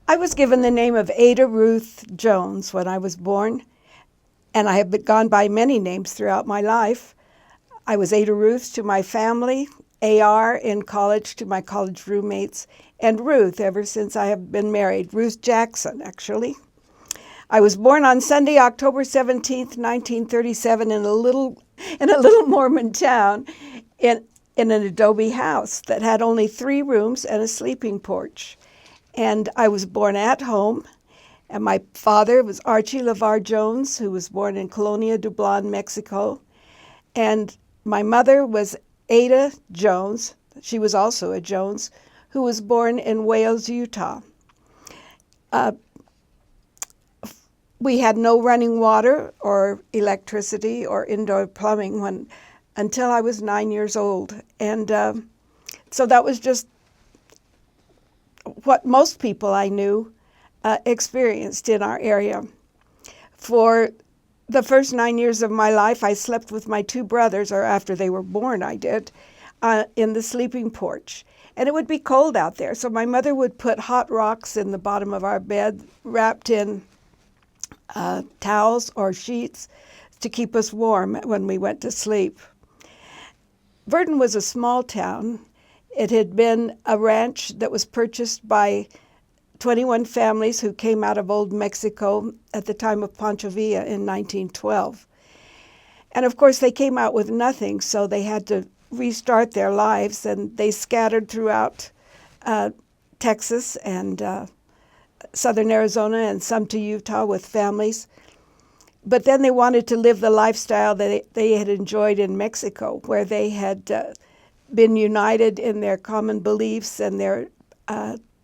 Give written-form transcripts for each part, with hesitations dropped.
I was given the name of Ada Ruth Jones when I was born, and I have gone by many names throughout my life. I was Ada Ruth to my family, AR in college to my college roommates, and Ruth ever since I have been married, Ruth Jackson, actually. I was born on Sunday, October 17th, 1937, in a little Mormon town in an adobe house that had only 3 rooms and a sleeping porch. And I was born at home, and my father was Archie LeVar Jones, who was born in Colonia Dublin, Mexico. And my mother was Ada Jones. She was also a Jones, who was born in Wales, Utah. We had no running water or electricity or indoor plumbing until I was 9 years old. And so that was just what most people I knew experienced in our area. For the first 9 years of my life, I slept with my 2 brothers, or after they were born, I did, in the sleeping porch. And it would be cold out there, so my mother would put hot rocks in the bottom of our bed, wrapped in towels or sheets to keep us warm when we went to sleep. Verdon was a small town. It had been a ranch that was purchased by 21 families who came out of Old Mexico at the time of Pancho Villa in 1912. And of course, they came out with nothing, so they had to restart their lives, and they scattered throughout Texas and southern Arizona and some to Utah with families. But then they wanted to live the lifestyle that they had enjoyed in Mexico, where they had been united in their common beliefs and their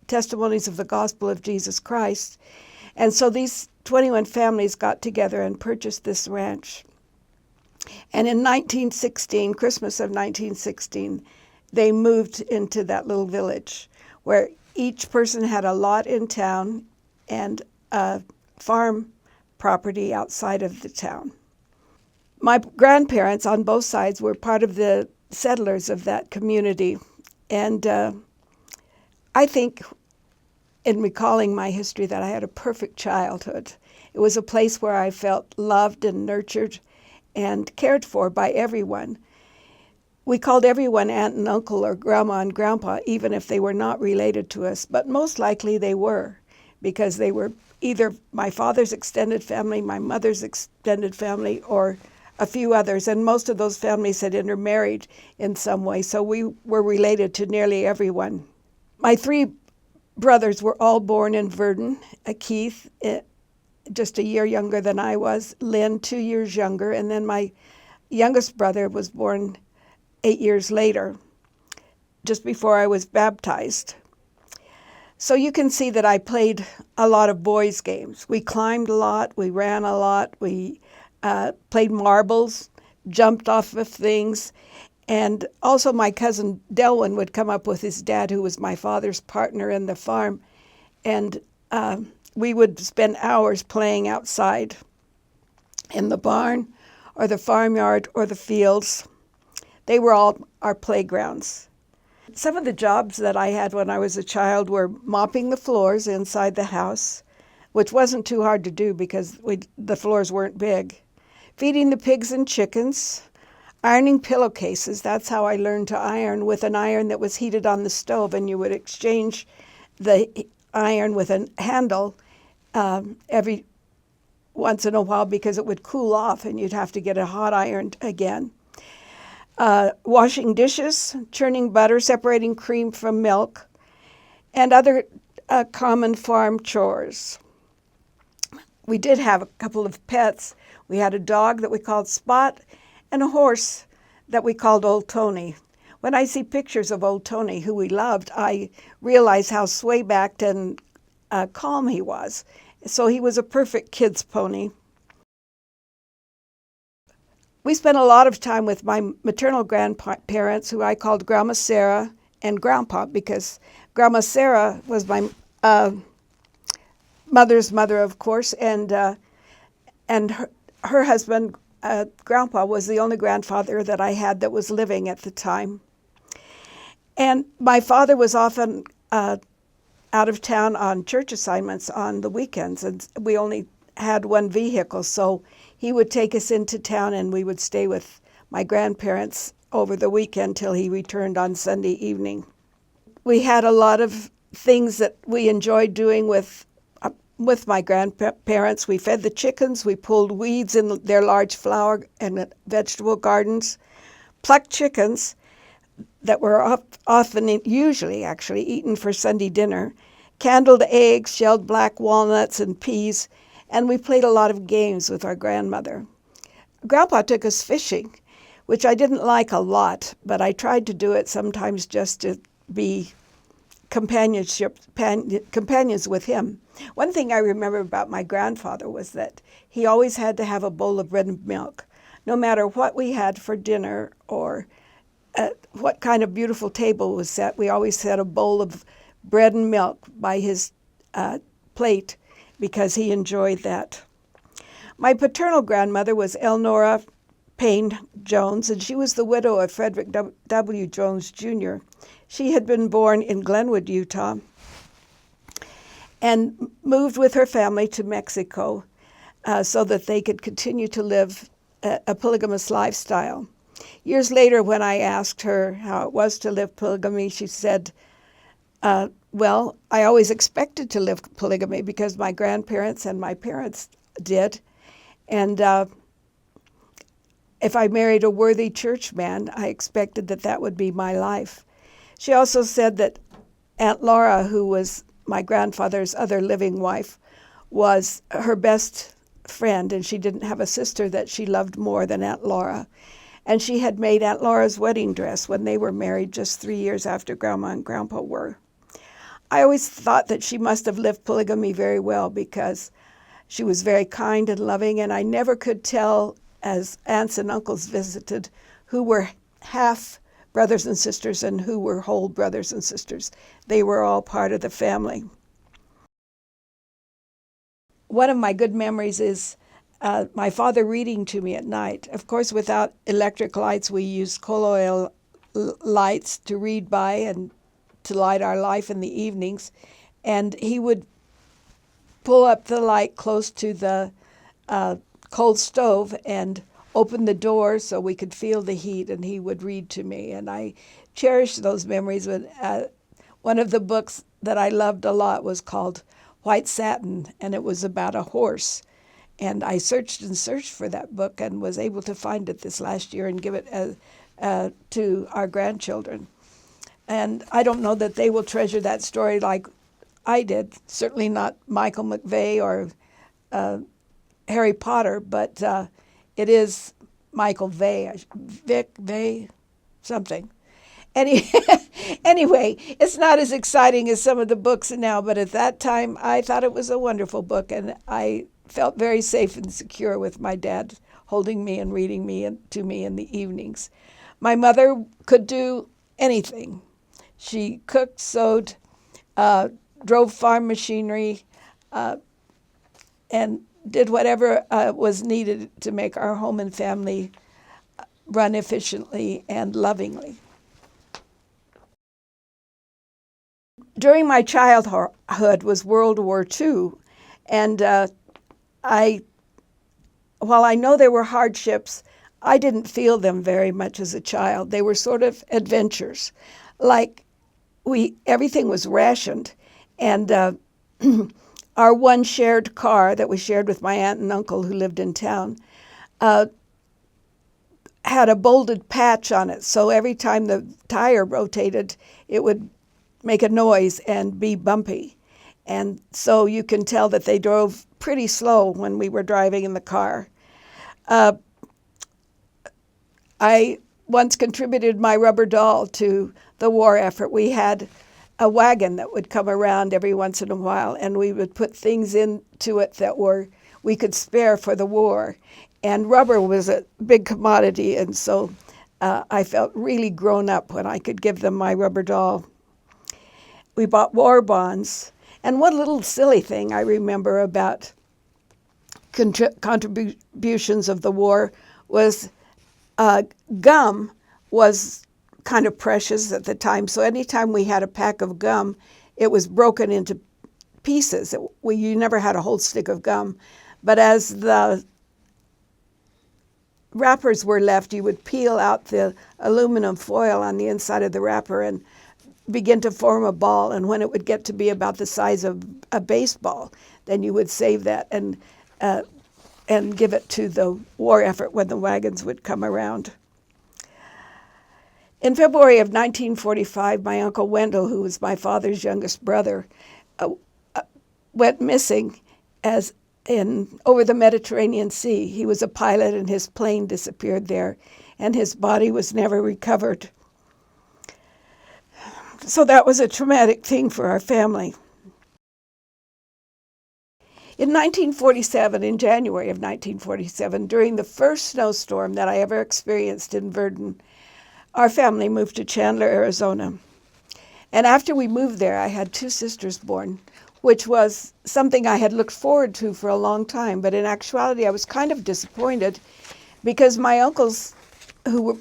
testimonies of the gospel of Jesus Christ. And so these 21 families got together and purchased this ranch. And in 1916, Christmas of 1916, they moved into that little village where each person had a lot in town and a farm property outside of the town. My grandparents on both sides were part of the settlers of that community. And I think in recalling my history that I had a perfect childhood. It was a place where I felt loved and nurtured and cared for by everyone. We called everyone aunt and uncle or grandma and grandpa, even if they were not related to us, but most likely they were, because they were either my father's extended family, my mother's extended family, or a few others, and most of those families had intermarried in some way, so we were related to nearly everyone. My 3 brothers were all born in Verdon. Keith, just a year younger than I was, Lynn, 2 years younger, and then my youngest brother was born 8 years later, just before I was baptized. So you can see that I played a lot of boys' games. We climbed a lot, we ran a lot, we played marbles, jumped off of things, and also my cousin Delwyn would come up with his dad, who was my father's partner in the farm, and we would spend hours playing outside in the barn or the farmyard or the fields. They were all our playgrounds. Some of the jobs that I had when I was a child were mopping the floors inside the house, which wasn't too hard to do because the floors weren't big, feeding the pigs and chickens, ironing pillowcases. That's how I learned to iron, with an iron that was heated on the stove, and you would exchange the iron with a handle every once in a while because it would cool off and you'd have to get a hot iron again. Washing dishes, churning butter, separating cream from milk, and other common farm chores. We did have a couple of pets. We had a dog that we called Spot and a horse that we called Old Tony. When I see pictures of Old Tony, who we loved, I realize how sway-backed and calm he was. So he was a perfect kid's pony. We spent a lot of time with my maternal grandparents, who I called Grandma Sarah and Grandpa, because Grandma Sarah was my mother's mother, of course, and her husband, Grandpa, was the only grandfather that I had that was living at the time. And my father was often out of town on church assignments on the weekends, and we only had one vehicle, so he would take us into town and we would stay with my grandparents over the weekend till he returned on Sunday evening. We had a lot of things that we enjoyed doing with my grandparents. We fed the chickens, we pulled weeds in their large flower and vegetable gardens, plucked chickens that were often, usually actually, eaten for Sunday dinner, candled eggs, shelled black walnuts and peas, and we played a lot of games with our grandmother. Grandpa took us fishing, which I didn't like a lot, but I tried to do it sometimes just to be companions with him. One thing I remember about my grandfather was that he always had to have a bowl of bread and milk. No matter what we had for dinner or what kind of beautiful table was set, we always had a bowl of bread and milk by his plate because he enjoyed that. My paternal grandmother was Elnora Payne Jones, and she was the widow of Frederick W. Jones, Jr. She had been born in Glenwood, Utah, and moved with her family to Mexico so that they could continue to live a polygamous lifestyle. Years later, when I asked her how it was to live polygamy, she said, well, I always expected to live polygamy because my grandparents and my parents did. And if I married a worthy churchman, I expected that that would be my life. She also said that Aunt Laura, who was my grandfather's other living wife, was her best friend, and she didn't have a sister that she loved more than Aunt Laura. And she had made Aunt Laura's wedding dress when they were married just 3 years after Grandma and Grandpa were. I always thought that she must have lived polygamy very well because she was very kind and loving, and I never could tell, as aunts and uncles visited, who were half brothers and sisters and who were whole brothers and sisters. They were all part of the family. One of my good memories is my father reading to me at night. Of course, without electric lights, we used coal oil lights to read by and to light our life in the evenings. And he would pull up the light close to the coal stove and open the door so we could feel the heat, and he would read to me. And I cherish those memories. One of the books that I loved a lot was called White Satin, and it was about a horse. And I searched and searched for that book and was able to find it this last year and give it to our grandchildren. And I don't know that they will treasure that story like I did. Certainly not Michael McVeigh or Harry Potter, but it is Michael Vick, something. Anyway, it's not as exciting as some of the books now, but at that time I thought it was a wonderful book, and I felt very safe and secure with my dad holding me and reading to me in the evenings. My mother could do anything. She cooked, sewed, drove farm machinery, and did whatever was needed to make our home and family run efficiently and lovingly. During my childhood was World War II, and while I know there were hardships, I didn't feel them very much as a child. They were sort of adventures. Like everything was rationed, and our one shared car that we shared with my aunt and uncle who lived in town had a bolted patch on it, so every time the tire rotated, it would make a noise and be bumpy. And so you can tell that they drove pretty slow when we were driving in the car. I once contributed my rubber doll to the war effort. We had a wagon that would come around every once in a while, and we would put things into it that we could spare for the war. And rubber was a big commodity, and so I felt really grown up when I could give them my rubber doll. We bought war bonds. And one little silly thing I remember about contributions of the war was gum was kind of precious at the time. So anytime we had a pack of gum, it was broken into pieces. You never had a whole stick of gum. But as the wrappers were left, you would peel out the aluminum foil on the inside of the wrapper and begin to form a ball. And when it would get to be about the size of a baseball, then you would save that and give it to the war effort when the wagons would come around. In February of 1945, my Uncle Wendell, who was my father's youngest brother, went missing over the Mediterranean Sea. He was a pilot and his plane disappeared there, and his body was never recovered. So that was a traumatic thing for our family. In 1947, in January of 1947, during the first snowstorm that I ever experienced in Verdon, our family moved to Chandler, Arizona. And after we moved there, I had 2 sisters born, which was something I had looked forward to for a long time. But in actuality, I was kind of disappointed because my uncles,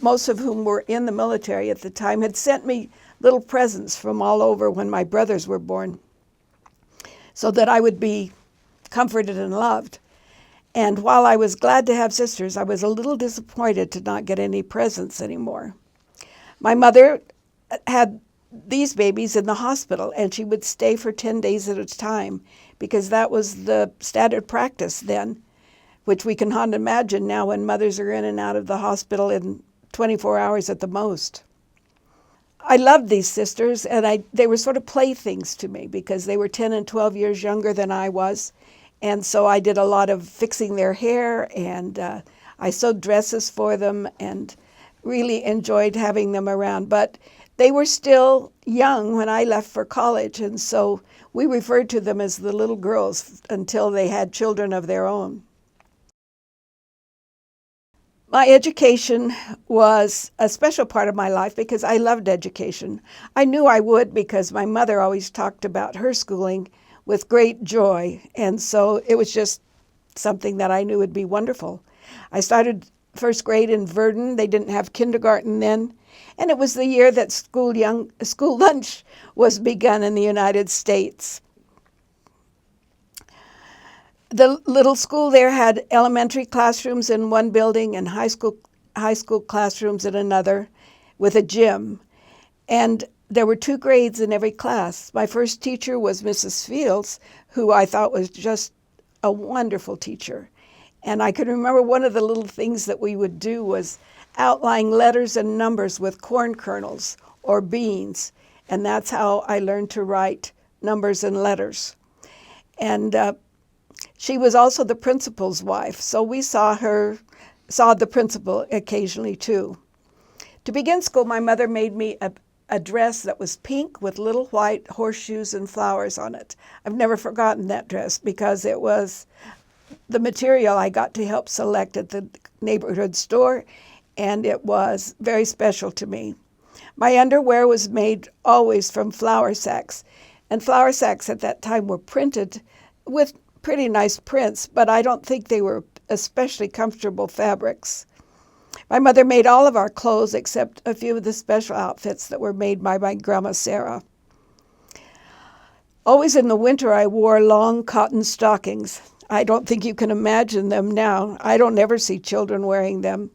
most of whom were in the military at the time, had sent me little presents from all over when my brothers were born so that I would be comforted and loved. And while I was glad to have sisters, I was a little disappointed to not get any presents anymore. My mother had these babies in the hospital, and she would stay for 10 days at a time because that was the standard practice then, which we can hardly imagine now when mothers are in and out of the hospital in 24 hours at the most. I loved these sisters, and they were sort of playthings to me because they were 10 and 12 years younger than I was, and so I did a lot of fixing their hair, and I sewed dresses for them and really enjoyed having them around. But they were still young when I left for college, and so we referred to them as the little girls until they had children of their own. My education was a special part of my life because I loved education. I knew I would because my mother always talked about her schooling with great joy, and so it was just something that I knew would be wonderful. I started first grade in Verdon. They didn't have kindergarten then, and it was the year that school lunch was begun in the United States. The little school there had elementary classrooms in one building and high school classrooms in another with a gym. And there were 2 grades in every class. My first teacher was Mrs. Fields, who I thought was just a wonderful teacher. And I can remember one of the little things that we would do was outline letters and numbers with corn kernels or beans. And that's how I learned to write numbers and letters. And she was also the principal's wife, so we saw the principal occasionally too. To begin school, my mother made me a dress that was pink with little white horseshoes and flowers on it. I've never forgotten that dress because it was the material I got to help select at the neighborhood store, and it was very special to me. My underwear was made always from flour sacks, and flour sacks at that time were printed with pretty nice prints, but I don't think they were especially comfortable fabrics. My mother made all of our clothes except a few of the special outfits that were made by my Grandma Sarah. Always in the winter, I wore long cotton stockings. I don't think you can imagine them now. I don't ever see children wearing them.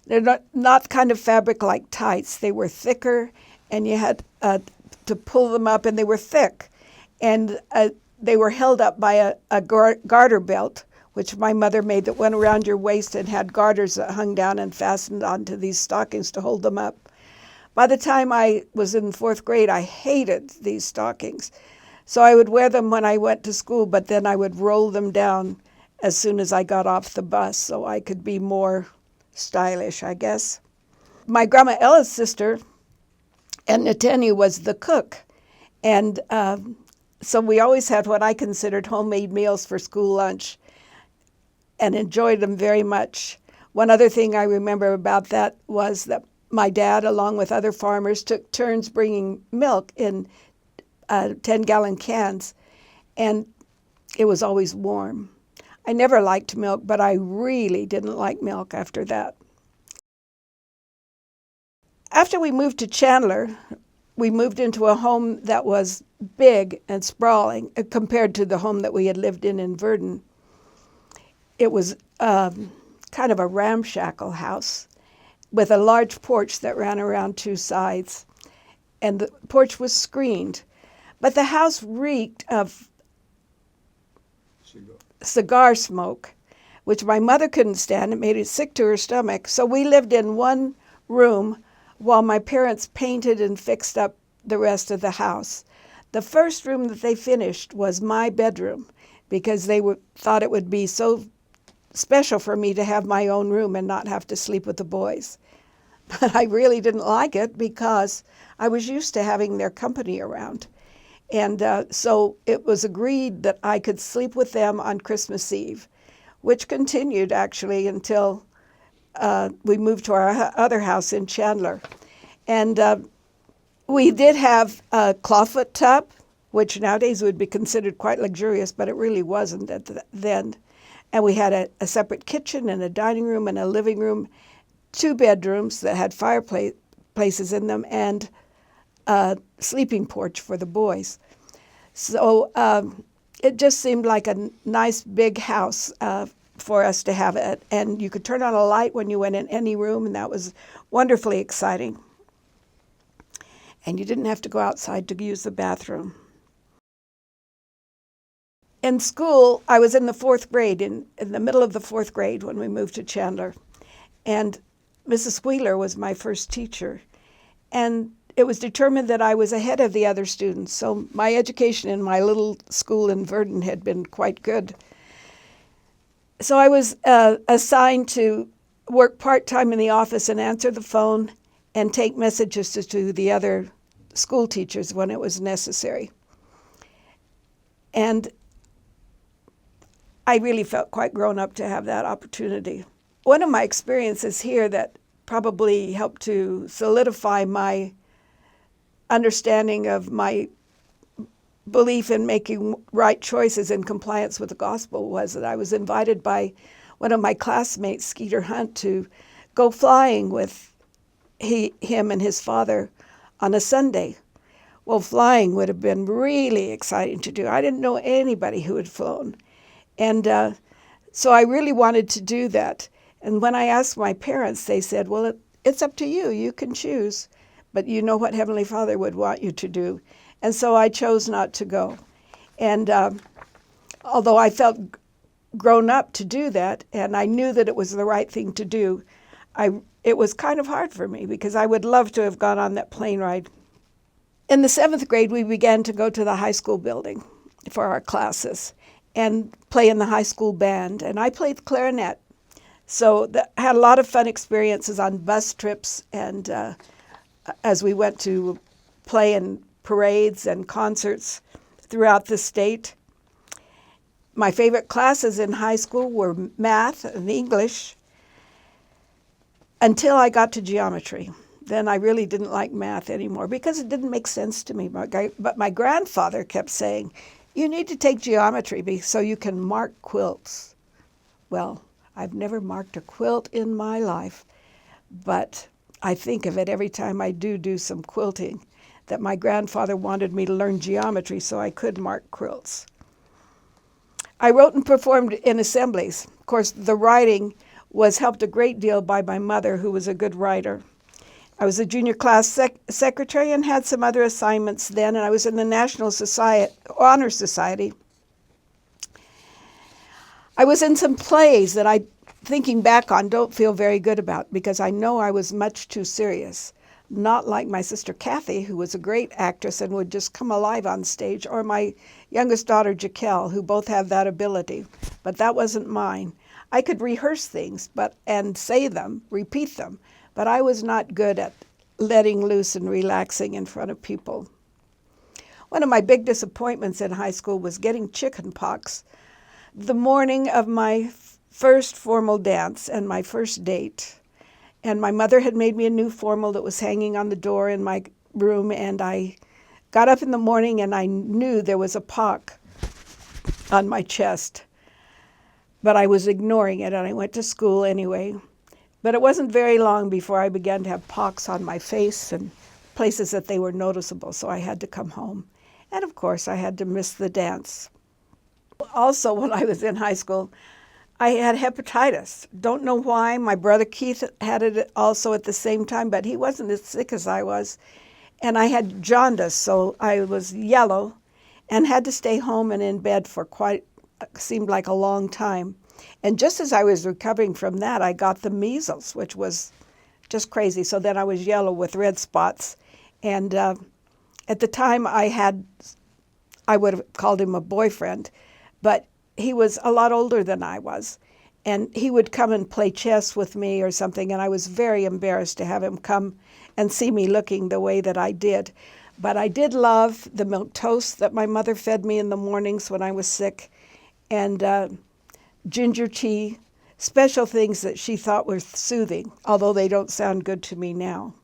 They're not kind of fabric like tights. They were thicker, and you had to pull them up, and they were thick. And they were held up by a garter belt, which my mother made that went around your waist and had garters that hung down and fastened onto these stockings to hold them up. By the time I was in 4th grade, I hated these stockings. So I would wear them when I went to school, but then I would roll them down as soon as I got off the bus so I could be more stylish, I guess. My Grandma Ella's sister, and Netanya, was the cook. And so we always had what I considered homemade meals for school lunch and enjoyed them very much. One other thing I remember about that was that my dad, along with other farmers, took turns bringing milk in 10-gallon cans, and it was always warm. I never liked milk, but I really didn't like milk after that. After we moved to Chandler, we moved into a home that was big and sprawling compared to the home that we had lived in Verdun. It was kind of a ramshackle house with a large porch that ran around two sides. And the porch was screened. But the house reeked of cigar smoke, which my mother couldn't stand. It made it sick to her stomach. So we lived in one room while my parents painted and fixed up the rest of the house. The first room that they finished was my bedroom because they thought it would be so special for me to have my own room and not have to sleep with the boys. But I really didn't like it because I was used to having their company around. And so it was agreed that I could sleep with them on Christmas Eve, which continued actually until we moved to our other house in Chandler. And we did have a clawfoot tub, which nowadays would be considered quite luxurious, but it really wasn't then. And we had a separate kitchen and a dining room and a living room, 2 bedrooms that had fireplaces in them, and a sleeping porch for the boys. So it just seemed like a nice big house for us to have it. And you could turn on a light when you went in any room, and that was wonderfully exciting. And you didn't have to go outside to use the bathroom. In school, I was in the 4th grade, in the middle of the 4th grade when we moved to Chandler. And Mrs. Wheeler was my first teacher. And it was determined that I was ahead of the other students. So my education in my little school in Verdun had been quite good. So I was assigned to work part-time in the office and answer the phone and take messages to the other school teachers when it was necessary. And I really felt quite grown up to have that opportunity. One of my experiences here that probably helped to solidify my understanding of my belief in making right choices in compliance with the gospel was that I was invited by one of my classmates, Skeeter Hunt, to go flying with him and his father on a Sunday. Well, flying would have been really exciting to do. I didn't know anybody who had flown. And so I really wanted to do that. And when I asked my parents, they said, well, it's up to you. You can choose. But you know what Heavenly Father would want you to do. And so I chose not to go. And although I felt grown up to do that, and I knew that it was the right thing to do, it was kind of hard for me because I would love to have gone on that plane ride. In the 7th grade, we began to go to the high school building for our classes and play in the high school band. And I played clarinet. So I had a lot of fun experiences on bus trips and as we went to play in parades and concerts throughout the state. My favorite classes in high school were math and English until I got to geometry. Then I really didn't like math anymore because it didn't make sense to me. But my grandfather kept saying, you need to take geometry so you can mark quilts. Well, I've never marked a quilt in my life, but I think of it every time I do some quilting, that my grandfather wanted me to learn geometry so I could mark quilts. I wrote and performed in assemblies. Of course, the writing was helped a great deal by my mother, who was a good writer. I was a junior class secretary and had some other assignments then, and I was in the National Honor Society. I was in some plays that I, thinking back on, don't feel very good about because I know I was much too serious. Not like my sister Kathy, who was a great actress and would just come alive on stage, or my youngest daughter Jaquel, who both have that ability. But that wasn't mine. I could rehearse things and say them, repeat them, but I was not good at letting loose and relaxing in front of people. One of my big disappointments in high school was getting chicken pox the morning of my first formal dance and my first date. And my mother had made me a new formal that was hanging on the door in my room, and I got up in the morning and I knew there was a pock on my chest. But I was ignoring it, and I went to school anyway. But it wasn't very long before I began to have pocks on my face and places that they were noticeable, so I had to come home. And of course, I had to miss the dance. Also, when I was in high school, I had hepatitis. Don't know why. My brother Keith had it also at the same time, but he wasn't as sick as I was. And I had jaundice, so I was yellow and had to stay home and in bed for seemed like a long time. And just as I was recovering from that, I got the measles, which was just crazy. So then I was yellow with red spots. And at the time I would have called him a boyfriend, but he was a lot older than I was. And he would come and play chess with me or something, and I was very embarrassed to have him come and see me looking the way that I did. But I did love the milk toast that my mother fed me in the mornings when I was sick, and ginger tea, special things that she thought were soothing, although they don't sound good to me now.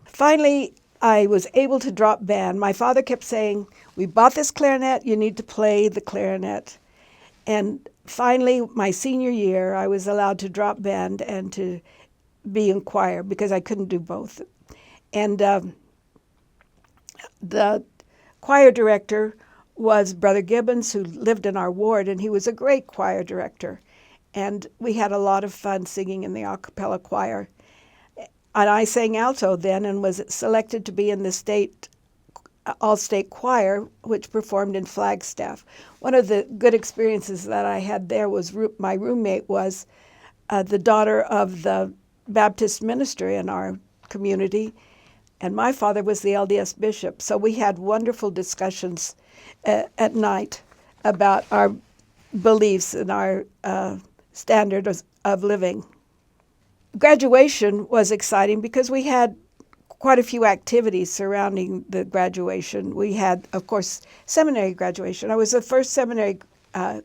Finally, I was able to drop band. My father kept saying, "We bought this clarinet, you need to play the clarinet." And finally, my senior year, I was allowed to drop band and to be in choir because I couldn't do both. And the choir director was Brother Gibbons, who lived in our ward, and he was a great choir director. And we had a lot of fun singing in the a cappella choir. And I sang alto then and was selected to be in the all-state choir, which performed in Flagstaff. One of the good experiences that I had there was my roommate was the daughter of the Baptist minister in our community, and my father was the LDS bishop. So we had wonderful discussions at night about our beliefs and our standard of living. Graduation was exciting because we had quite a few activities surrounding the graduation. We had, of course, seminary graduation. I was the first seminary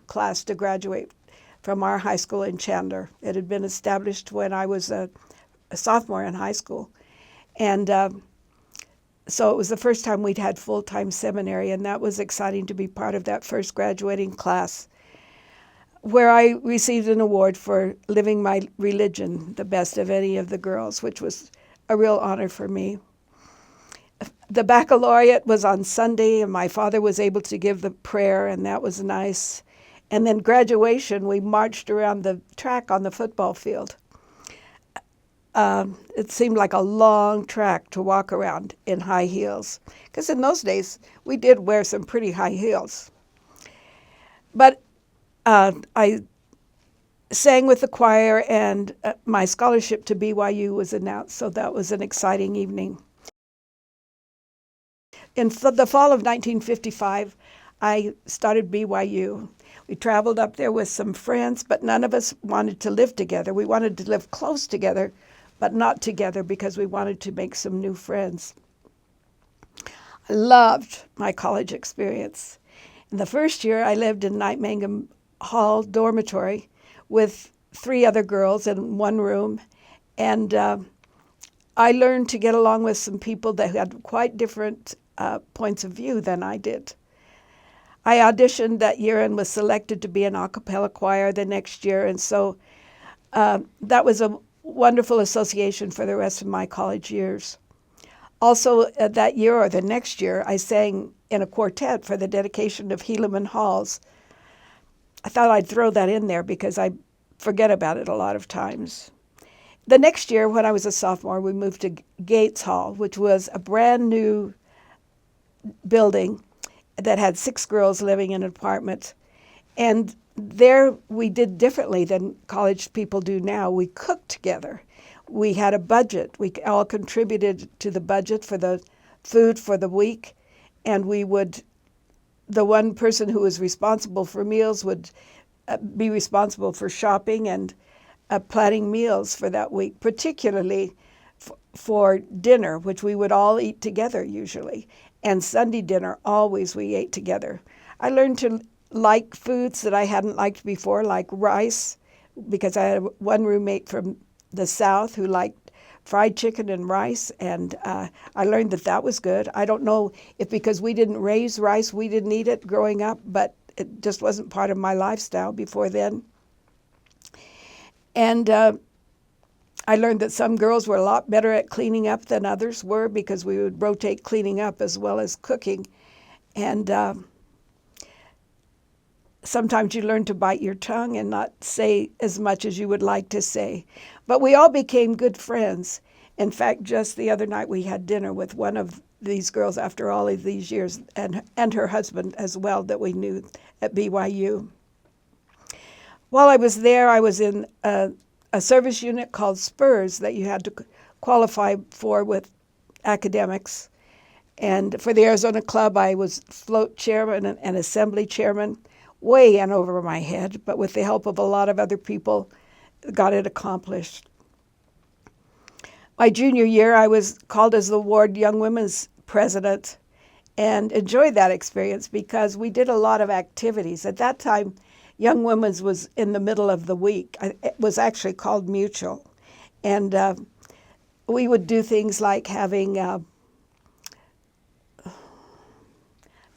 class to graduate from our high school in Chandler. It had been established when I was a sophomore in high school. And so it was the first time we'd had full-time seminary, and that was exciting to be part of that first graduating class, where I received an award for living my religion the best of any of the girls, which was a real honor for me. The baccalaureate was on Sunday, and my father was able to give the prayer, and that was nice. And then graduation, we marched around the track on the football field. It seemed like a long track to walk around in high heels, because in those days, we did wear some pretty high heels. But I sang with the choir, and my scholarship to BYU was announced, so that was an exciting evening. In the fall of 1955, I started BYU. We traveled up there with some friends, but none of us wanted to live together. We wanted to live close together, but not together because we wanted to make some new friends. I loved my college experience. In the first year, I lived in Knight Mangum Hall dormitory with 3 other girls in one room, and I learned to get along with some people that had quite different points of view than I did. I auditioned that year and was selected to be in a cappella choir the next year, and so that was a wonderful association for the rest of my college years. Also, that year or the next year, I sang in a quartet for the dedication of Helaman Halls. I thought I'd throw that in there because I forget about it a lot of times. The next year, when I was a sophomore, we moved to Gates Hall, which was a brand new building that had 6 girls living in an apartment. And there we did differently than college people do now. We cooked together. We had a budget. We all contributed to the budget for the food for the week. And the one person who was responsible for meals would be responsible for shopping and planning meals for that week, particularly for dinner, which we would all eat together usually. And Sunday dinner, always we ate together. I learned to like foods that I hadn't liked before, like rice, because I had one roommate from the South who liked fried chicken and rice, and I learned that that was good. I don't know if because we didn't raise rice, we didn't eat it growing up, but it just wasn't part of my lifestyle before then. And I learned that some girls were a lot better at cleaning up than others were because we would rotate cleaning up as well as cooking. And sometimes you learn to bite your tongue and not say as much as you would like to say. But we all became good friends. In fact, just the other night we had dinner with one of these girls after all of these years, and her husband as well, that we knew at BYU. While I was there, I was in a service unit called Spurs that you had to qualify for with academics. And for the Arizona Club, I was float chairman and assembly chairman, way in over my head, but with the help of a lot of other people, got it accomplished. My junior year, I was called as the ward Young Women's President and enjoyed that experience because we did a lot of activities. At that time, Young Women's was in the middle of the week. It was actually called Mutual. And we would do things like having,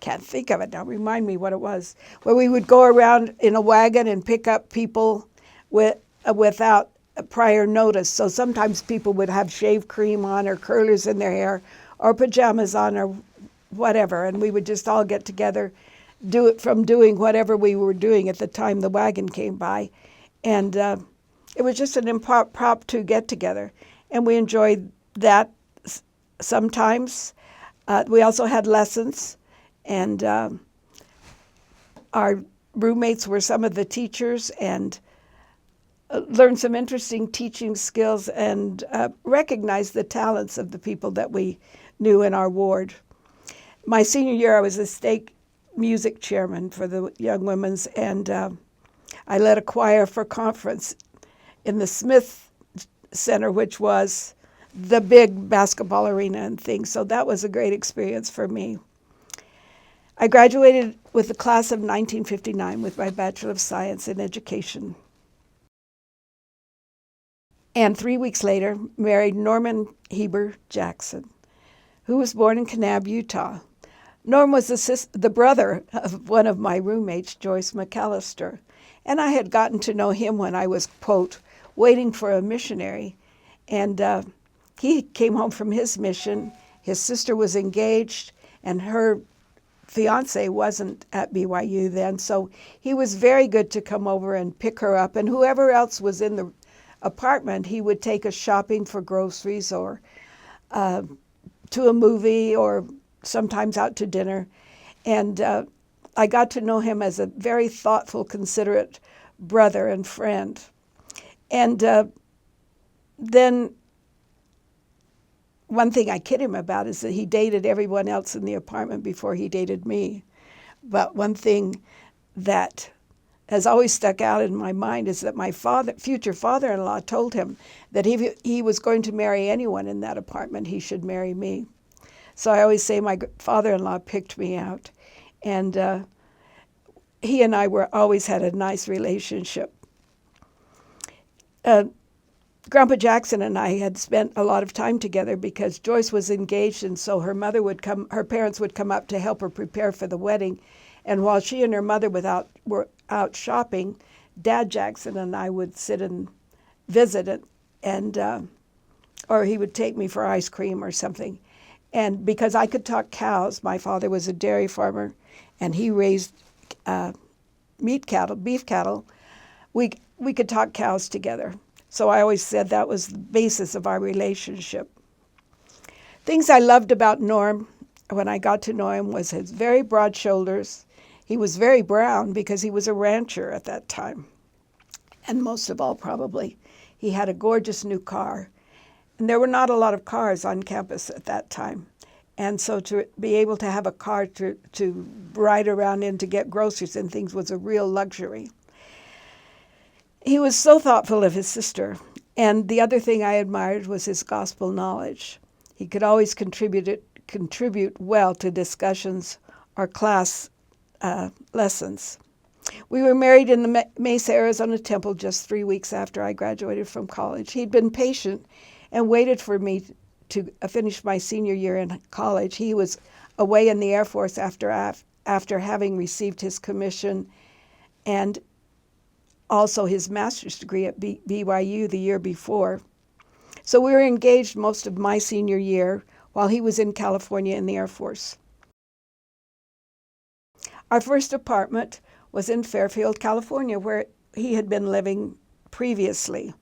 can't think of it now, remind me what it was, where we would go around in a wagon and pick up people without prior notice. So sometimes people would have shave cream on or curlers in their hair or pajamas on or whatever, and we would just all get together, do it from doing whatever we were doing at the time the wagon came by. And it was just an impromptu get together, and we enjoyed that sometimes. We also had lessons, and our roommates were some of the teachers, and learned some interesting teaching skills and recognized the talents of the people that we knew in our ward. My senior year, I was the state music chairman for the Young Women's, and I led a choir for conference in the Smith Center, which was the big basketball arena and things. So that was a great experience for me. I graduated with the class of 1959 with my Bachelor of Science in Education. And 3 weeks later, married Norman Heber Jackson, who was born in Kanab, Utah. Norm was the brother of one of my roommates, Joyce McAllister, and I had gotten to know him when I was, quote, waiting for a missionary. And he came home from his mission. His sister was engaged, and her fiance wasn't at BYU then, so he was very good to come over and pick her up. And whoever else was in the apartment, he would take us shopping for groceries or to a movie or sometimes out to dinner. And I got to know him as a very thoughtful, considerate brother and friend. And then one thing I kid him about is that he dated everyone else in the apartment before he dated me. But one thing that has always stuck out in my mind is that my future father-in-law told him that if he was going to marry anyone in that apartment, he should marry me. So I always say my father-in-law picked me out. And he and I always had a nice relationship. Grandpa Jackson and I had spent a lot of time together because Joyce was engaged, and so her parents would come up to help her prepare for the wedding. And while she and her mother were out shopping, Dad Jackson and I would sit and visit it, and or he would take me for ice cream or something. And because I could talk cows, my father was a dairy farmer, and he raised beef cattle, we could talk cows together. So I always said that was the basis of our relationship. Things I loved about Norm when I got to know him was his very broad shoulders. He was very brown because he was a rancher at that time. And most of all, probably, he had a gorgeous new car. And there were not a lot of cars on campus at that time. And so to be able to have a car to ride around in to get groceries and things was a real luxury. He was so thoughtful of his sister. And the other thing I admired was his gospel knowledge. He could always contribute well to discussions or class lessons. We were married in the Mesa, Arizona temple just 3 weeks after I graduated from college. He'd been patient and waited for me to finish my senior year in college. He was away in the Air Force after having received his commission and also his master's degree at BYU the year before. So we were engaged most of my senior year while he was in California in the Air Force. Our first apartment was in Fairfield, California, where he had been living previously.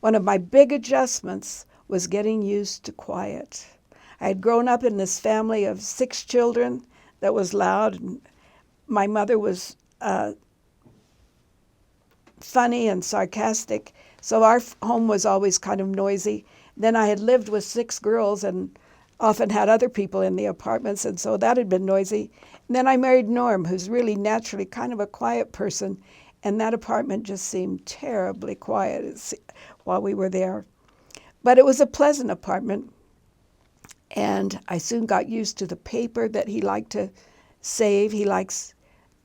One of my big adjustments was getting used to quiet. I had grown up in this family of 6 children that was loud. And my mother was funny and sarcastic, so our home was always kind of noisy. Then I had lived with 6 girls and often had other people in the apartments, and so that had been noisy. And then I married Norm, who's really naturally kind of a quiet person, and that apartment just seemed terribly quiet while we were there. But it was a pleasant apartment, and I soon got used to the paper that he liked to save. He likes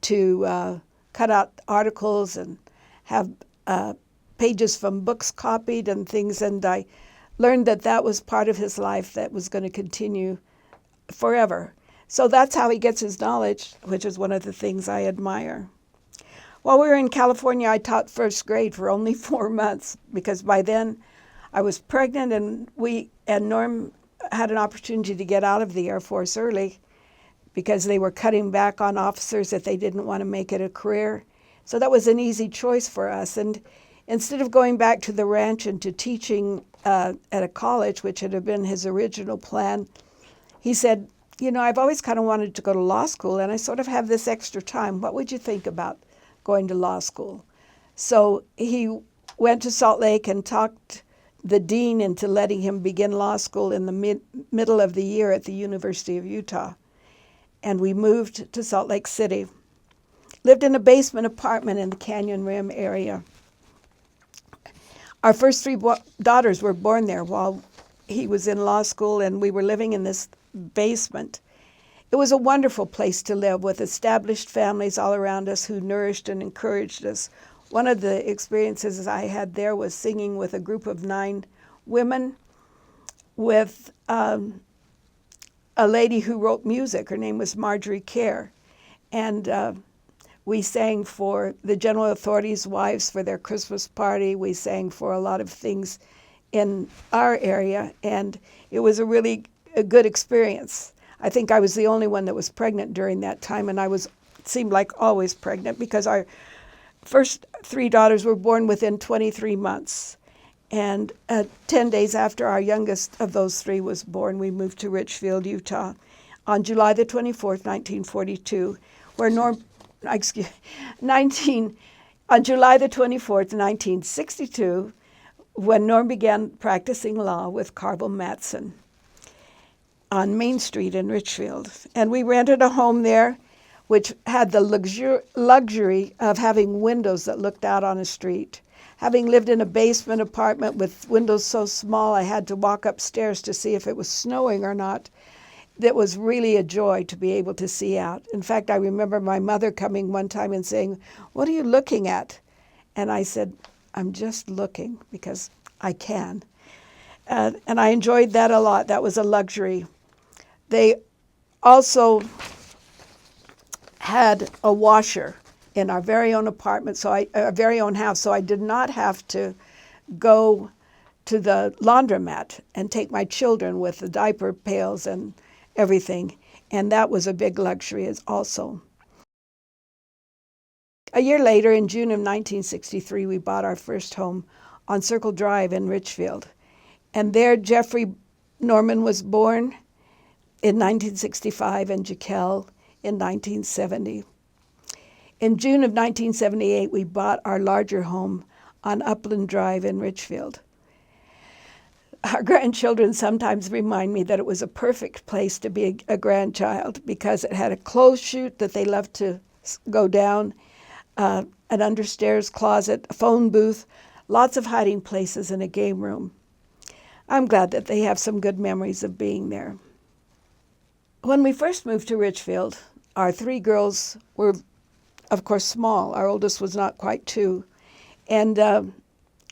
to cut out articles and have pages from books copied and things, and I learned that that was part of his life that was going to continue forever. So that's how he gets his knowledge, which is one of the things I admire. While we were in California, I taught first grade for only 4 months because by then I was pregnant, and Norm had an opportunity to get out of the Air Force early because they were cutting back on officers if they didn't want to make it a career. So that was an easy choice for us. And instead of going back to the ranch and to teaching at a college, which had been his original plan, he said, I've always kind of wanted to go to law school, and I sort of have this extra time. What would you think about going to law school? So he went to Salt Lake and talked the dean into letting him begin law school in the middle of the year at the University of Utah. And we moved to Salt Lake City. Lived in a basement apartment in the Canyon Rim area. Our first 3 daughters were born there while he was in law school, and we were living in this basement. It was a wonderful place to live with established families all around us who nourished and encouraged us. One of the experiences I had there was singing with a group of 9 women with a lady who wrote music. Her name was Marjorie Kerr. And we sang for the general authorities' wives for their Christmas party. We sang for a lot of things in our area, and it was a good experience. I think I was the only one that was pregnant during that time, and seemed like always pregnant because our first 3 daughters were born within 23 months. And 10 days after our youngest of those 3 was born, we moved to Richfield, Utah on July the 24th, 1942, where on July the 24th, 1962, when Norm began practicing law with Carvel Matson on Main Street in Richfield. And we rented a home there, which had the luxury of having windows that looked out on a street. Having lived in a basement apartment with windows so small I had to walk upstairs to see if it was snowing or not, it was really a joy to be able to see out. In fact, I remember my mother coming one time and saying, "What are you looking at?" And I said, "I'm just looking because I can." And I enjoyed that a lot. That was a luxury. They also had a washer in our very own apartment, our very own house, so I did not have to go to the laundromat and take my children with the diaper pails and everything, and that was a big luxury also. A year later, in June of 1963, we bought our first home on Circle Drive in Richfield, and there Jeffrey Norman was born in 1965 and Jaquel in 1970. In June of 1978, we bought our larger home on Upland Drive in Richfield. Our grandchildren sometimes remind me that it was a perfect place to be a grandchild because it had a clothes chute that they loved to go down, an understairs closet, a phone booth, lots of hiding places, and a game room. I'm glad that they have some good memories of being there. When we first moved to Richfield, our 3 girls were, of course, small. Our oldest was not quite 2. And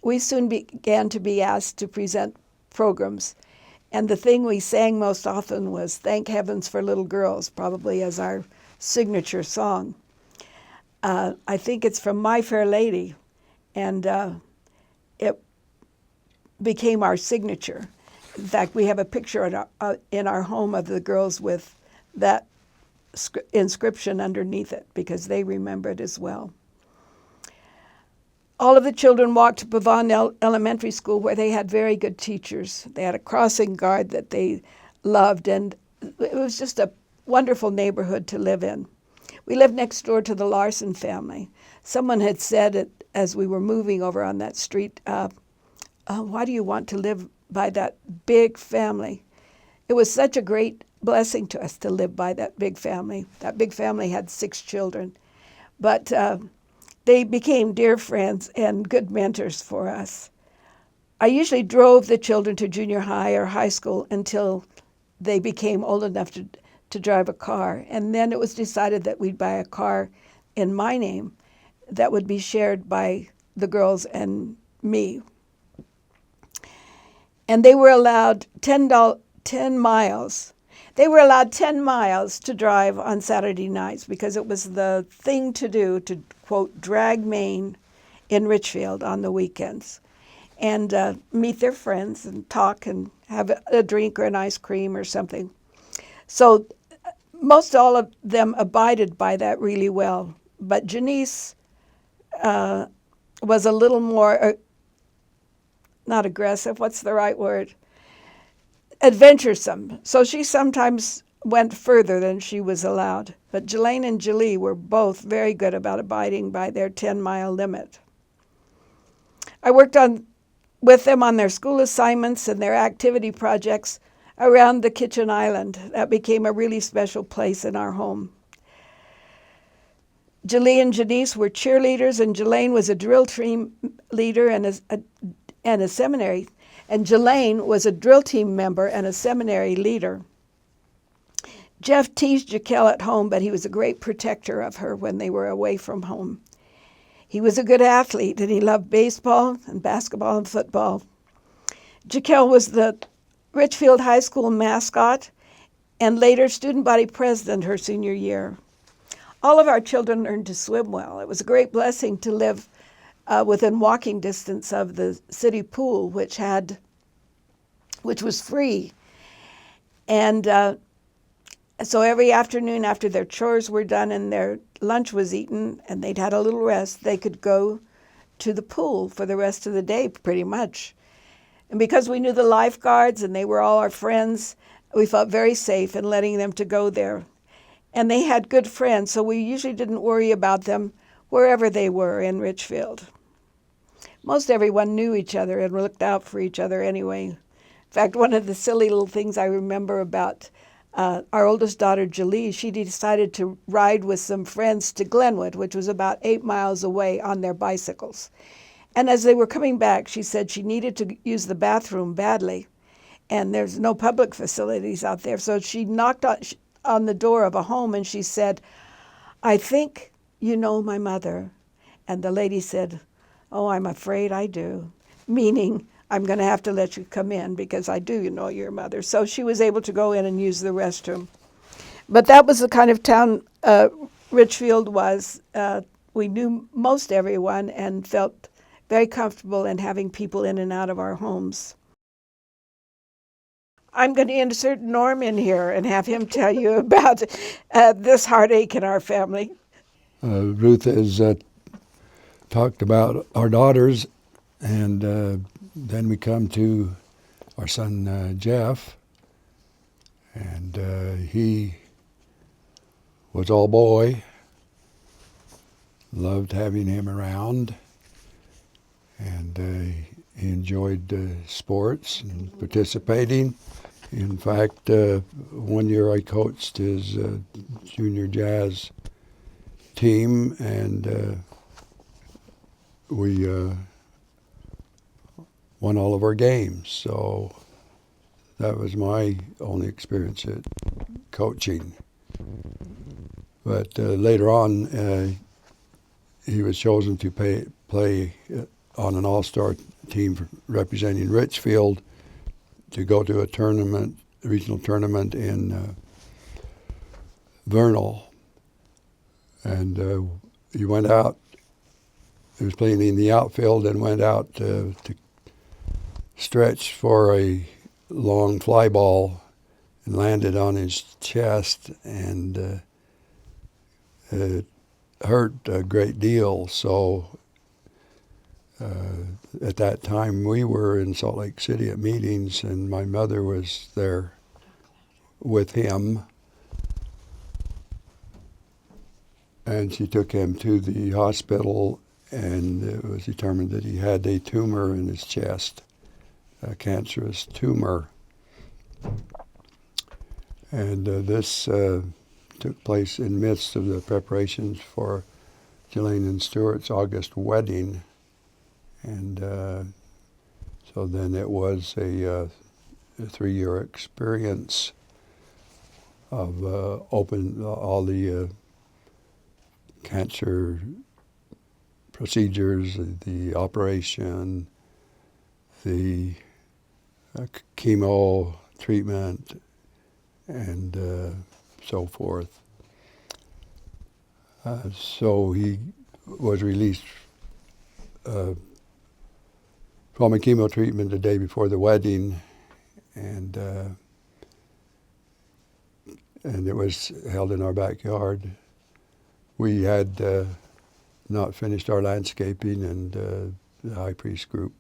we soon began to be asked to present programs. And the thing we sang most often was "Thank Heavens for Little Girls," probably as our signature song. I think it's from My Fair Lady, and it became our signature. In fact, we have a picture in our home of the girls with that inscription underneath it because they remember it as well. All of the children walked to Pavon Elementary School, where they had very good teachers. They had a crossing guard that they loved, and it was just a wonderful neighborhood to live in. We lived next door to the Larson family. Someone had said as we were moving over on that street, why do you want to live by that big family? It was such a great blessing to us to live by that big family. That big family had 6 children. But they became dear friends and good mentors for us. I usually drove the children to junior high or high school until they became old enough to drive a car. And then it was decided that we'd buy a car in my name that would be shared by the girls and me. And they were allowed 10 miles. They were allowed 10 miles to drive on Saturday nights because it was the thing to do to, quote, drag Maine in Richfield on the weekends and meet their friends and talk and have a drink or an ice cream or something. So most all of them abided by that really well. But Janice was a little more, not aggressive, what's the right word? Adventuresome. So she sometimes went further than she was allowed. But Jelaine and Julie were both very good about abiding by their 10-mile limit. I worked with them on their school assignments and their activity projects around the kitchen island. That became a really special place in our home. Julie and Janice were cheerleaders, and Jelaine was a drill team leader and a seminary. And Jelaine was a drill team member and a seminary leader. Jeff teased Jaquel at home, but he was a great protector of her when they were away from home. He was a good athlete, and he loved baseball and basketball and football. Jaquel was the Richfield High School mascot and later student body president her senior year. All of our children learned to swim well. It was a great blessing to live within walking distance of the city pool, which was free. And so every afternoon after their chores were done and their lunch was eaten and they'd had a little rest, they could go to the pool for the rest of the day, pretty much. And because we knew the lifeguards and they were all our friends, we felt very safe in letting them to go there. And they had good friends, so we usually didn't worry about them wherever they were in Richfield. Most everyone knew each other and looked out for each other anyway. In fact, one of the silly little things I remember about our oldest daughter, Julie, she decided to ride with some friends to Glenwood, which was about 8 miles away, on their bicycles. And as they were coming back, she said she needed to use the bathroom badly, and there's no public facilities out there. So she knocked on the door of a home, and she said, "I think you know my mother." And the lady said, "Oh, I'm afraid I do," meaning I'm going to have to let you come in because I do know your mother. So she was able to go in and use the restroom. But that was the kind of town Richfield was. We knew most everyone and felt very comfortable in having people in and out of our homes. I'm going to insert Norm in here and have him tell you about this heartache in our family. Ruth has talked about our daughters, and then we come to our son Jeff, and he was all boy. Loved having him around, and he enjoyed sports and participating. In fact, 1 year I coached his junior jazz team, and we won all of our games. So that was my only experience at coaching. But later on, he was chosen to play on an all-star team representing Richfield to go to a tournament, a regional tournament in Vernal. And he went out. He was playing in the outfield and went out to stretch for a long fly ball and landed on his chest and it hurt a great deal. So at that time, we were in Salt Lake City at meetings, and my mother was there with him. And she took him to the hospital, and it was determined that he had a tumor in his chest, a cancerous tumor. And this took place in midst of the preparations for Jelaine and Stuart's August wedding. And so then it was a 3-year experience of open all the cancer procedures, the operation, the chemo treatment, and so forth. So he was released from a chemo treatment the day before the wedding, and it was held in our backyard. We had not finished our landscaping, and the high priest group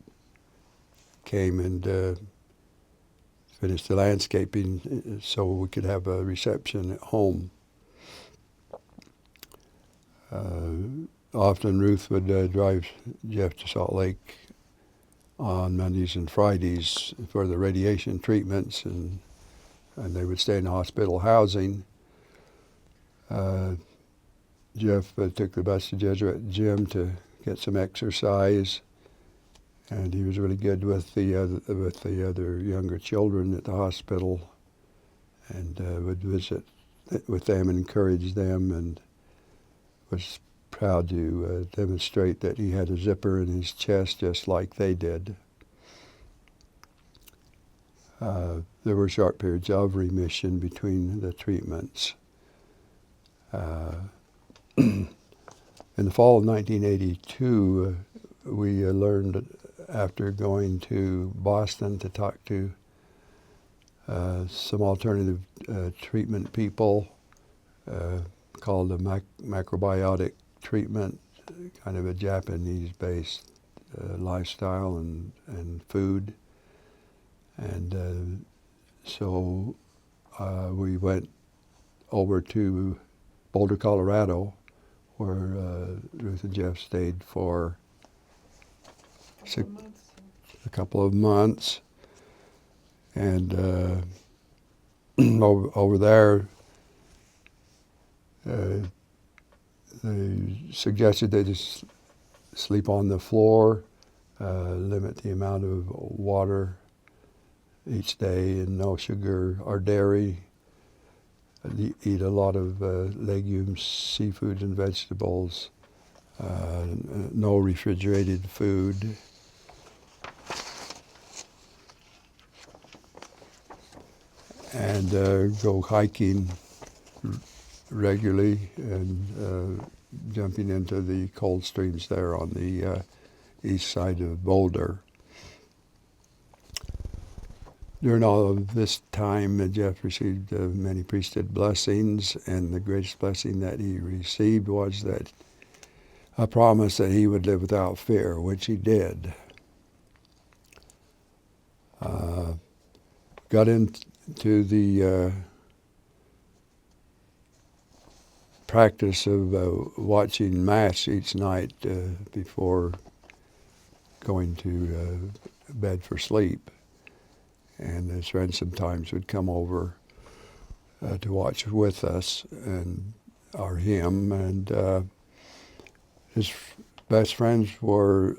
came and finished the landscaping so we could have a reception at home. Often Ruth would drive Jeff to Salt Lake on Mondays and Fridays for the radiation treatments, and they would stay in the hospital housing. Jeff took the bus to Jesuit Gym to get some exercise, and he was really good with the other younger children at the hospital, and would visit with them and encourage them, and was proud to demonstrate that he had a zipper in his chest just like they did. There were short periods of remission between the treatments. In the fall of 1982, we learned, after going to Boston to talk to some alternative treatment people, called the macrobiotic treatment, kind of a Japanese-based lifestyle and food. And so we went over to Boulder, Colorado, where Ruth and Jeff stayed for a couple of months. And over there, they suggested they just sleep on the floor, limit the amount of water each day, and no sugar or dairy. Eat a lot of legumes, seafoods, and vegetables. No refrigerated food. And go hiking regularly, and jumping into the cold streams there on the east side of Boulder. During all of this time, Jeff received many priesthood blessings, and the greatest blessing that he received was that a promise that he would live without fear, which he did. Got into the practice of watching Mass each night before going to bed for sleep. And his friends sometimes would come over to watch with us, and or him. And his best friends were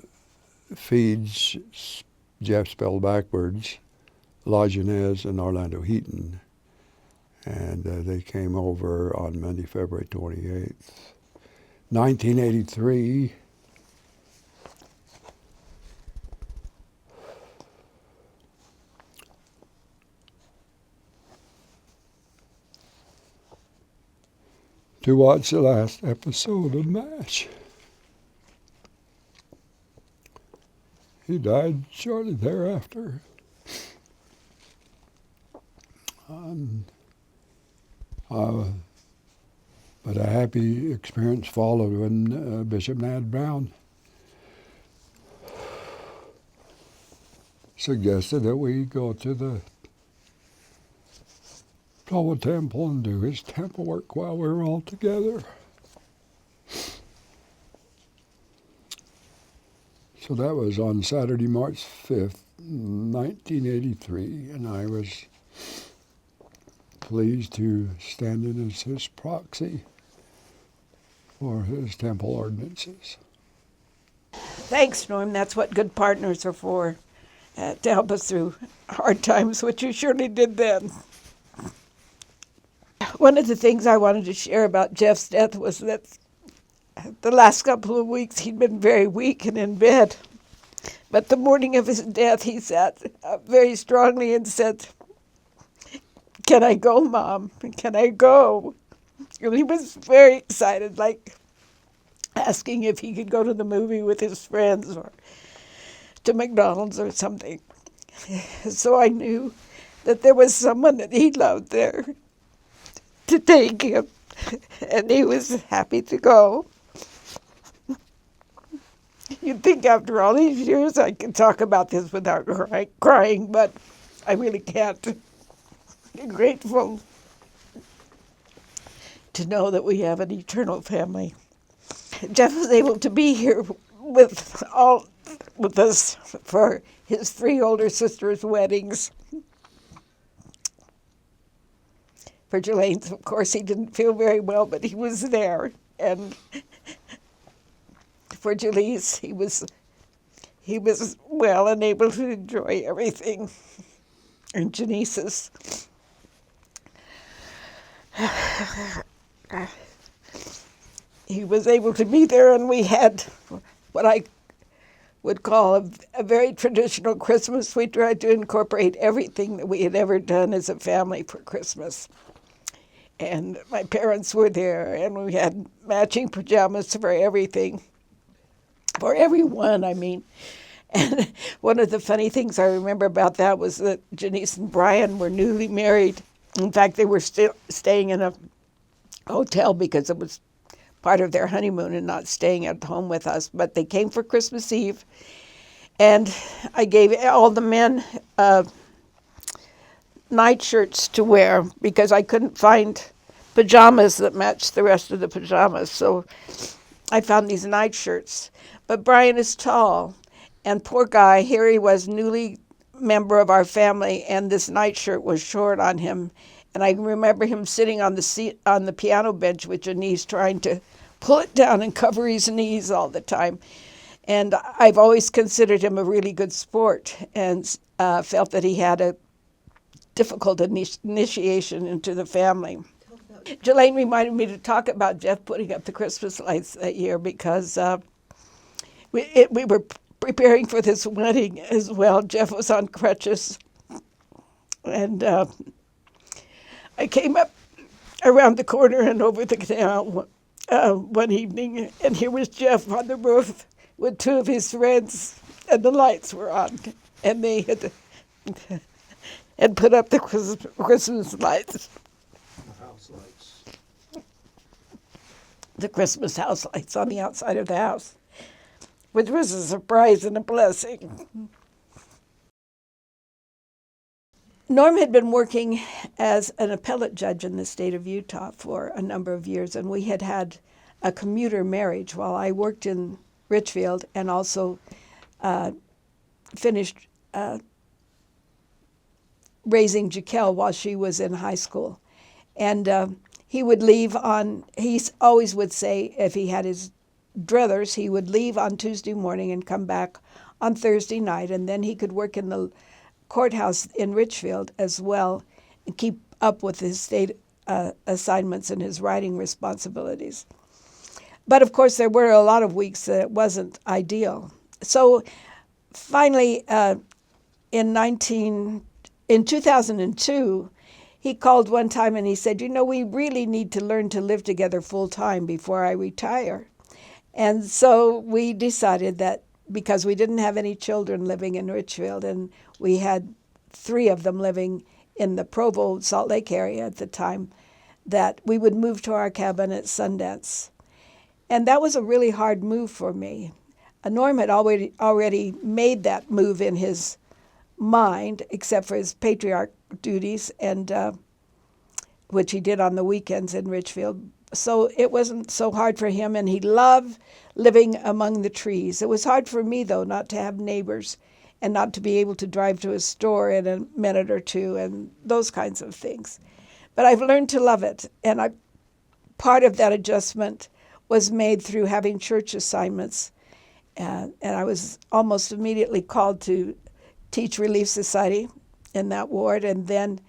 Feeds, Jeff spelled backwards, Lajeunesse, and Orlando Heaton. And they came over on Monday, February 28th, 1983. To watch the last episode of MASH. He died shortly thereafter. But a happy experience followed when Bishop Nad Brown suggested that we go to the Towa Temple and do his temple work while we were all together. So that was on Saturday, March 5th, 1983, and I was pleased to stand in as his proxy for his temple ordinances. Thanks, Norm. That's what good partners are for, to help us through hard times, which you surely did then. One of the things I wanted to share about Jeff's death was that the last couple of weeks he'd been very weak and in bed. But the morning of his death, he sat up very strongly and said, "Can I go, Mom? Can I go?" And he was very excited, like asking if he could go to the movie with his friends or to McDonald's or something. So I knew that there was someone that he loved there to take him, and he was happy to go. You'd think after all these years I could talk about this without crying, but I really can't. I'm grateful to know that we have an eternal family. Jeff was able to be here with us for his 3 older sisters' weddings. For Jelane's, of course, he didn't feel very well, but he was there. And for Julie's, he was well and able to enjoy everything. And Janice's, he was able to be there, and we had what I would call a very traditional Christmas. We tried to incorporate everything that we had ever done as a family for Christmas. And my parents were there, and we had matching pajamas for everything. For everyone, I mean. And one of the funny things I remember about that was that Janice and Brian were newly married. In fact, they were still staying in a hotel because it was part of their honeymoon and not staying at home with us. But they came for Christmas Eve, and I gave all the men night shirts to wear because I couldn't find pajamas that matched the rest of the pajamas. So I found these night shirts. But Brian is tall, and poor guy, here he was, newly member of our family, and this night shirt was short on him. And I remember him sitting on the seat on the piano bench with Janice, trying to pull it down and cover his knees all the time. And I've always considered him a really good sport, and felt that he had a difficult initiation into the family. Jelaine reminded me to talk about Jeff putting up the Christmas lights that year because we were preparing for this wedding as well. Jeff was on crutches, and I came up around the corner and over the canal one evening, and here was Jeff on the roof with 2 of his friends, and the lights were on, and they had put up the Christmas lights. The house lights. The Christmas house lights on the outside of the house, which was a surprise and a blessing. Norm had been working as an appellate judge in the state of Utah for a number of years, and we had had a commuter marriage while I worked in Richfield and also finished raising Jaquel while she was in high school. And he would leave he always would say if he had his druthers, he would leave on Tuesday morning and come back on Thursday night, and then he could work in the courthouse in Richfield as well and keep up with his state assignments and his writing responsibilities. But of course, there were a lot of weeks that it wasn't ideal. So finally, in 2002, he called one time and he said, we really need to learn to live together full time before I retire. And so we decided that because we didn't have any children living in Richfield, and we had 3 of them living in the Provo, Salt Lake area at the time, that we would move to our cabin at Sundance. And that was a really hard move for me. Norm had already made that move in his mind, except for his patriarch duties, and which he did on the weekends in Richfield. So it wasn't so hard for him, and he loved living among the trees. It was hard for me, though, not to have neighbors and not to be able to drive to a store in a minute or two and those kinds of things. But I've learned to love it, and part of that adjustment was made through having church assignments. And I was almost immediately called to teach Relief Society in that ward, and then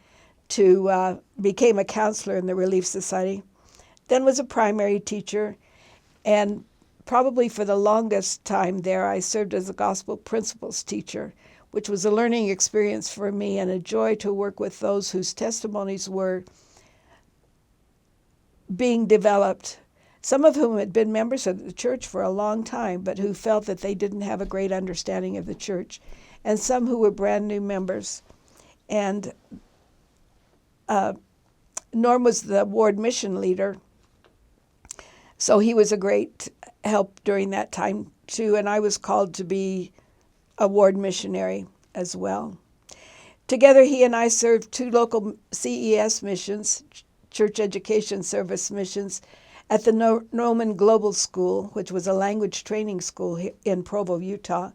to became a counselor in the Relief Society. Then was a primary teacher, and probably for the longest time there, I served as a gospel principles teacher, which was a learning experience for me and a joy to work with those whose testimonies were being developed, some of whom had been members of the church for a long time, but who felt that they didn't have a great understanding of the church, and some who were brand new members. And Norm was the ward mission leader, so he was a great help during that time too, and I was called to be a ward missionary as well. Together, he and I served 2 local CES missions, Church Education Service missions, at the Roman Global School, which was a language training school in Provo, Utah,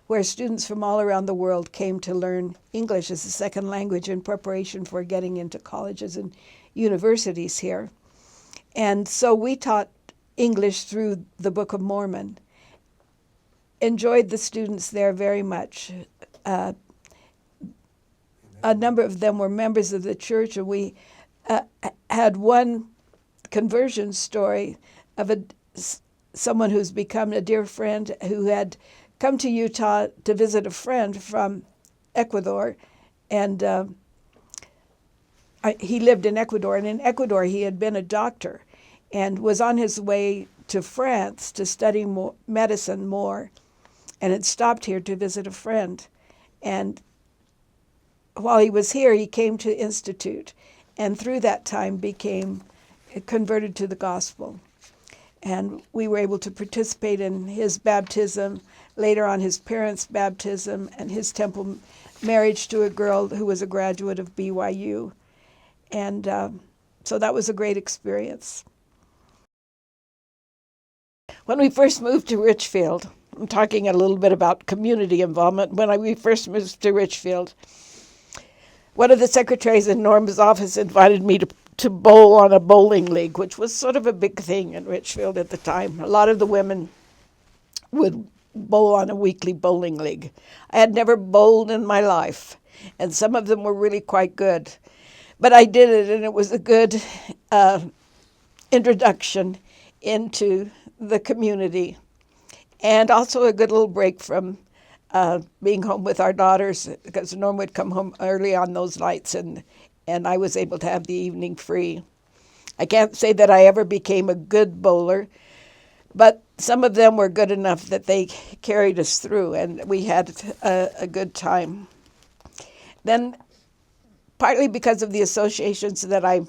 where students from all around the world came to learn English as a second language in preparation for getting into colleges and universities here. And so we taught English through the Book of Mormon. Enjoyed the students there very much. A number of them were members of the church, and we had one conversion story of someone who's become a dear friend who had come to Utah to visit a friend from Ecuador, and he lived in Ecuador, and in Ecuador he had been a doctor and was on his way to France to study medicine more, and had stopped here to visit a friend. And while he was here, he came to Institute, and through that time became converted to the gospel. And we were able to participate in his baptism, later on his parents' baptism, and his temple marriage to a girl who was a graduate of BYU. And so that was a great experience. When we first moved to Richfield, I'm talking a little bit about community involvement. When we first moved to Richfield, one of the secretaries in Norm's office invited me to bowl on a bowling league, which was sort of a big thing in Richfield at the time. A lot of the women would bowl on a weekly bowling league. I had never bowled in my life, and some of them were really quite good. But I did it, and it was a good introduction into the community, and also a good little break from being home with our daughters, because Norm would come home early on those nights, and I was able to have the evening free. I can't say that I ever became a good bowler, but some of them were good enough that they carried us through, and we had a good time. Then, partly because of the associations that I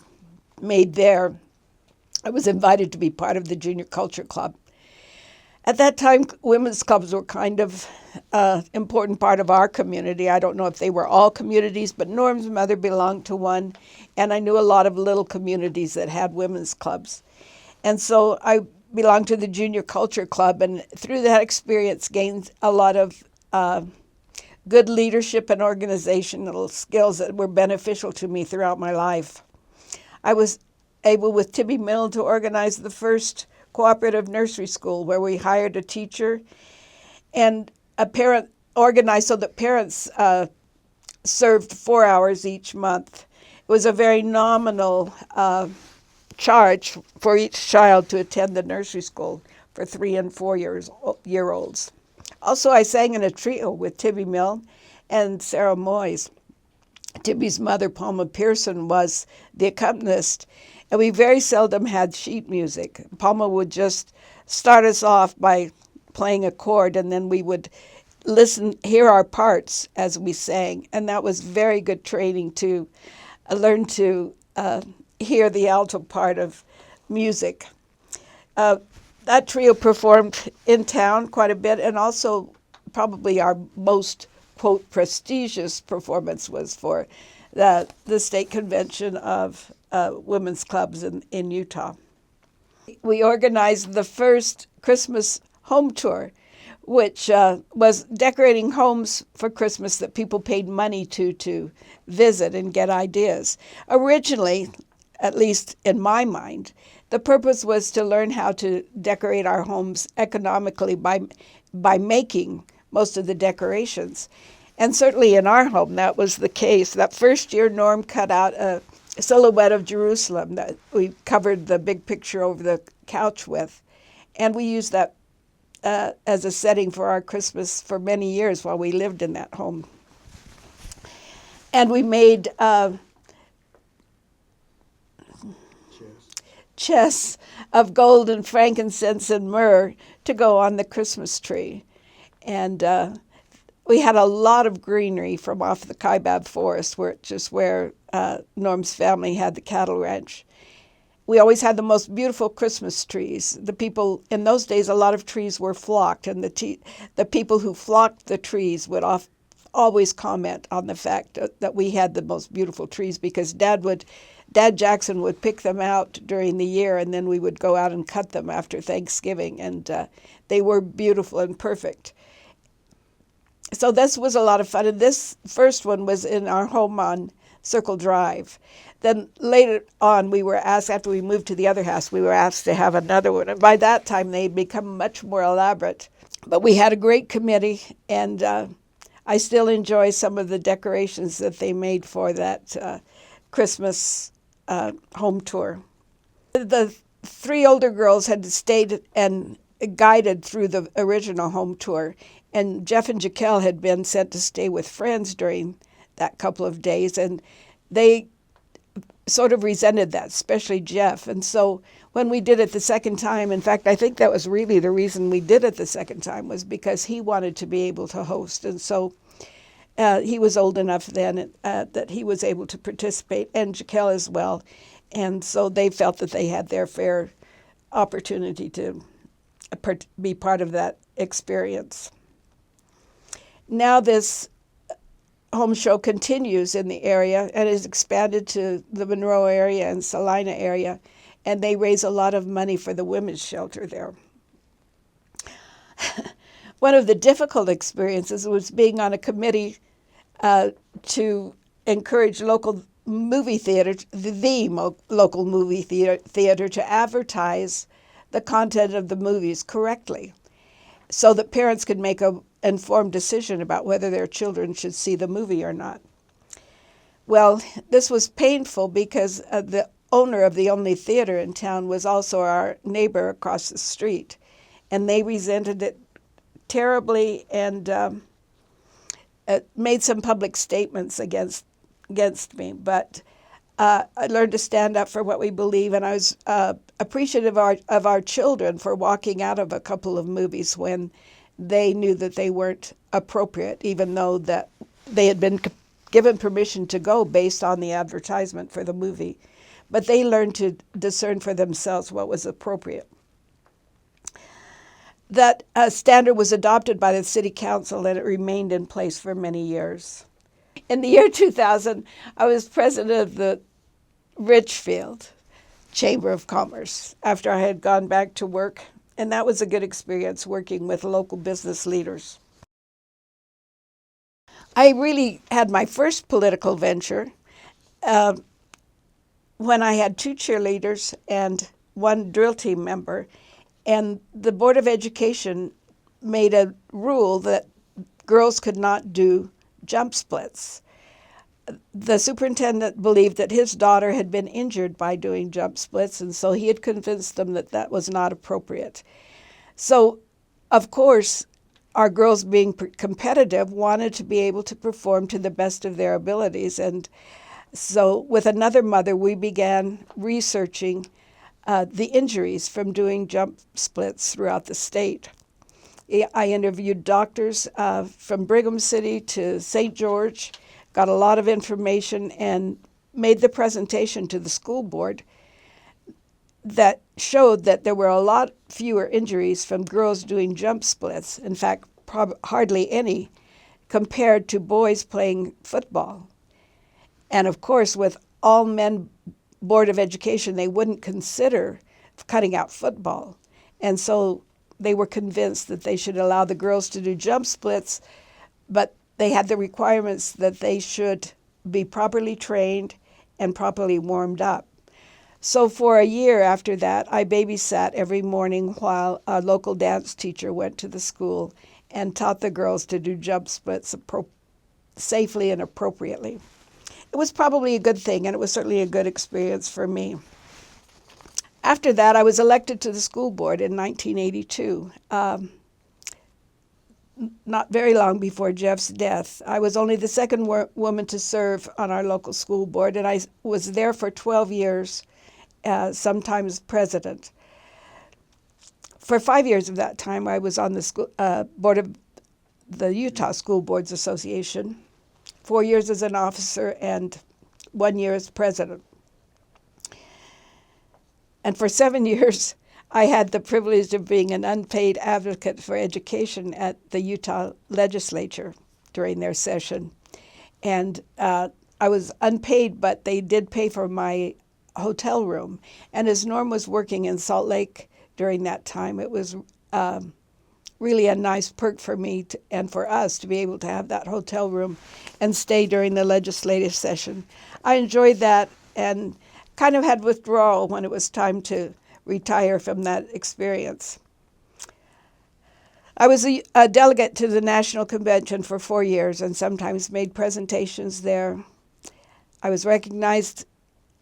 made there, I was invited to be part of the Junior Culture Club. At that time, women's clubs were kind of important part of our community. I don't know if they were all communities, but Norm's mother belonged to one, and I knew a lot of little communities that had women's clubs. And so I belonged to the Junior Culture Club, and through that experience gained a lot of good leadership and organizational skills that were beneficial to me throughout my life. I was able, with Tibby Mill, to organize the first cooperative nursery school, where we hired a teacher and a parent, organized so that parents served 4 hours each month. It was a very nominal charge for each child to attend the nursery school for 3 and 4 year olds. Also, I sang in a trio with Tibby Mill and Sarah Moyes. Tibby's mother, Palma Pearson, was the accompanist, and we very seldom had sheet music. Palma would just start us off by playing a chord, and then we would hear our parts as we sang, and that was very good training to learn to hear the alto part of music. That trio performed in town quite a bit, and also probably our most, quote, prestigious performance was for the state convention of women's clubs in Utah. We organized the first Christmas home tour, which was decorating homes for Christmas that people paid money to visit and get ideas. Originally, at least in my mind, the purpose was to learn how to decorate our homes economically by making most of the decorations. And certainly in our home, that was the case. That first year, Norm cut out a silhouette of Jerusalem that we covered the big picture over the couch with. And we used that as a setting for our Christmas for many years while we lived in that home. And we made chests of gold and frankincense and myrrh to go on the Christmas tree. And we had a lot of greenery from off the Kaibab Forest, which is where Norm's family had the cattle ranch. We always had the most beautiful Christmas trees. The people, in those days, a lot of trees were flocked, and the people who flocked the trees would always comment on the fact that we had the most beautiful trees, because Dad Jackson would pick them out during the year, and then we would go out and cut them after Thanksgiving, and they were beautiful and perfect. So this was a lot of fun, and this first one was in our home on Circle Drive. Then later on, we were asked, after we moved to the other house, we were asked to have another one. And by that time, they'd become much more elaborate. But we had a great committee, and I still enjoy some of the decorations that they made for that Christmas home tour. The three older girls had stayed and guided through the original home tour, and Jeff and Jaquel had been sent to stay with friends during that couple of days, and they sort of resented that, especially Jeff. And so when we did it the second time, in fact, I think that was really the reason we did it the second time, was because he wanted to be able to host. And so he was old enough then that he was able to participate, and Jaquel as well. And so they felt that they had their fair opportunity to be part of that experience. Now this home show continues in the area and is expanded to the Monroe area and Salina area, and they raise a lot of money for the women's shelter there. One of the difficult experiences was being on a committee to encourage local movie theater, local movie theater to advertise the content of the movies correctly, so that parents could make an informed decision about whether their children should see the movie or not. Well, this was painful because the owner of the only theater in town was also our neighbor across the street, and they resented it terribly and made some public statements against me. But I learned to stand up for what we believe, and I was appreciative of our children for walking out of a couple of movies when they knew that they weren't appropriate, even though that they had been given permission to go based on the advertisement for the movie. But they learned to discern for themselves what was appropriate. That standard was adopted by the city council, and it remained in place for many years. In the year 2000, I was president of the Richfield Chamber of Commerce after I had gone back to work, and that was a good experience working with local business leaders. I really had my first political venture when I had 2 cheerleaders and 1 drill team member, and the Board of Education made a rule that girls could not do jump splits. The superintendent believed that his daughter had been injured by doing jump splits, and so he had convinced them that that was not appropriate. So, of course, our girls, being competitive, wanted to be able to perform to the best of their abilities. And so with another mother, we began researching the injuries from doing jump splits throughout the state. I interviewed doctors from Brigham City to St. George, got a lot of information, and made the presentation to the school board that showed that there were a lot fewer injuries from girls doing jump splits, in fact, hardly any, compared to boys playing football. And of course, with all men Board of Education, they wouldn't consider cutting out football. And so they were convinced that they should allow the girls to do jump splits, but they had the requirements that they should be properly trained and properly warmed up. So for a year after that, I babysat every morning while a local dance teacher went to the school and taught the girls to do jump splits safely and appropriately. It was probably a good thing, and it was certainly a good experience for me. After that, I was elected to the school board in 1982, not very long before Jeff's death. I was only the second woman to serve on our local school board, and I was there for 12 years, sometimes president. For 5 years of that time, I was on the board of the Utah School Boards Association, 4 years as an officer and 1 year as president. And for 7 years, I had the privilege of being an unpaid advocate for education at the Utah legislature during their session. And I was unpaid, but they did pay for my hotel room. And as Norm was working in Salt Lake during that time, it was really a nice perk for me and for us to be able to have that hotel room and stay during the legislative session. I enjoyed that and kind of had withdrawal when it was time to retire from that experience. I was a delegate to the National Convention for 4 years and sometimes made presentations there. I was recognized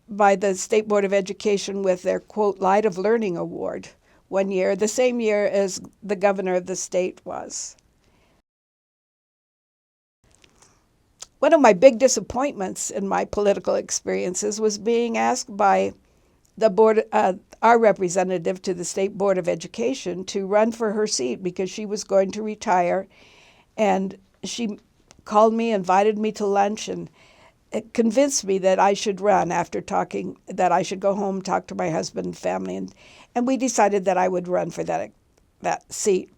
by the State Board of Education with their, quote, Light of Learning Award 1 year, the same year as the governor of the state was. One of my big disappointments in my political experiences was being asked by the board, our representative to the State Board of Education, to run for her seat because she was going to retire. And she called me, invited me to lunch, and it convinced me that I should run after talking, that I should go home, talk to my husband and family. And we decided that I would run for that seat.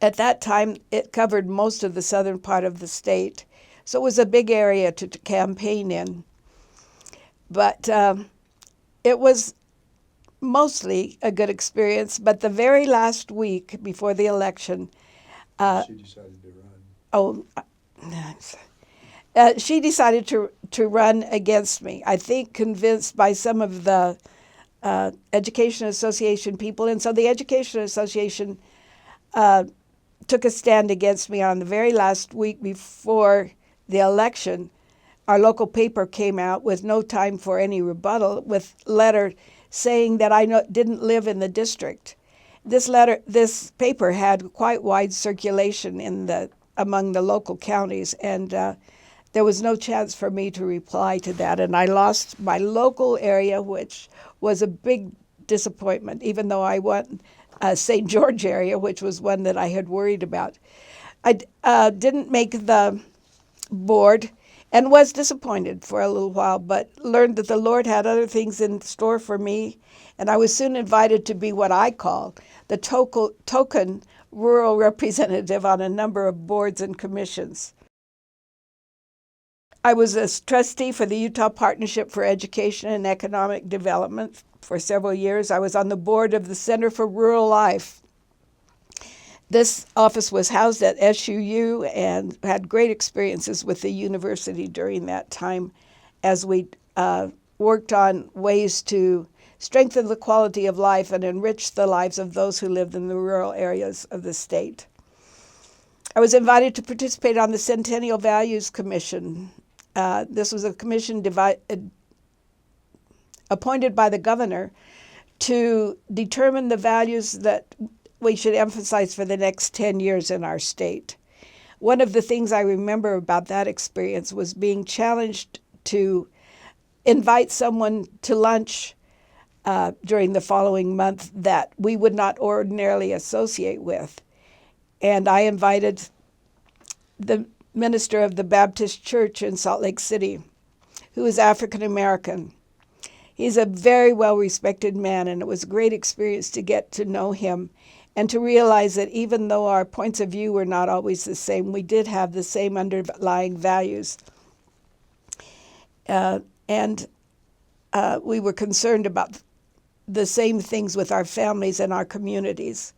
At that time, it covered most of the southern part of the state. So it was a big area to campaign in. But it was mostly a good experience. But the very last week before the election, she decided to run. She decided to run against me. I think convinced by some of the Education Association people. And so the Education Association took a stand against me on the very last week before the election. Our local paper came out with no time for any rebuttal, with a letter saying that I didn't live in the district. This paper had quite wide circulation among the local counties, and there was no chance for me to reply to that. And I lost my local area, which was a big disappointment, even though I won St. George area, which was one that I had worried about. I didn't make the board and was disappointed for a little while, but learned that the Lord had other things in store for me. And I was soon invited to be what I call the token rural representative on a number of boards and commissions. I was a trustee for the Utah Partnership for Education and Economic Development for several years. I was on the board of the Center for Rural Life. This office was housed at SUU and had great experiences with the university during that time as we worked on ways to strengthen the quality of life and enrich the lives of those who lived in the rural areas of the state. I was invited to participate on the Centennial Values Commission. This was a commission appointed by the governor to determine the values that we should emphasize for the next 10 years in our state. One of the things I remember about that experience was being challenged to invite someone to lunch during the following month that we would not ordinarily associate with. And I invited the minister of the Baptist Church in Salt Lake City, who is African American. He's a very well-respected man, and it was a great experience to get to know him and to realize that even though our points of view were not always the same, we did have the same underlying values. And we were concerned about the same things with our families and our communities.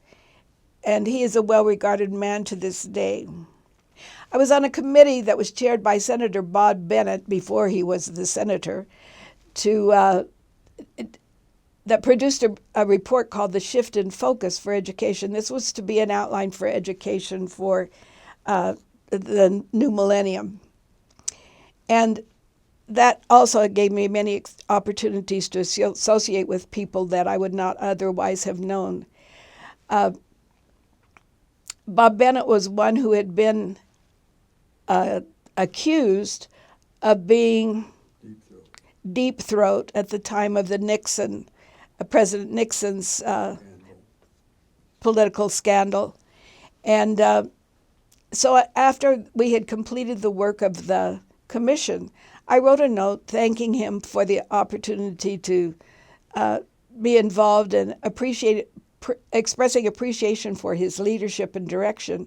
And he is a well-regarded man to this day. I was on a committee that was chaired by Senator Bob Bennett before he was the senator, that produced a report called The Shift in Focus for Education. This was to be an outline for education for the new millennium. And that also gave me many opportunities to associate with people that I would not otherwise have known. Bob Bennett was one who had been accused of being deep throat at the time of the President Nixon's political scandal. And so after we had completed the work of the commission, I wrote a note thanking him for the opportunity to be involved and expressing appreciation for his leadership and direction,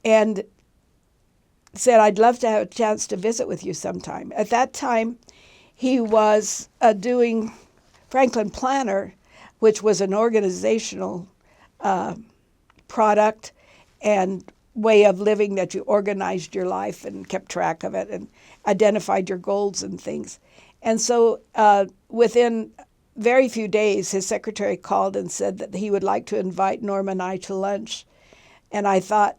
and said, I'd love to have a chance to visit with you sometime. At that time, he was doing Franklin Planner, which was an organizational product and way of living that you organized your life and kept track of it and identified your goals and things. And so within very few days, his secretary called and said that he would like to invite Norm and I to lunch. And I thought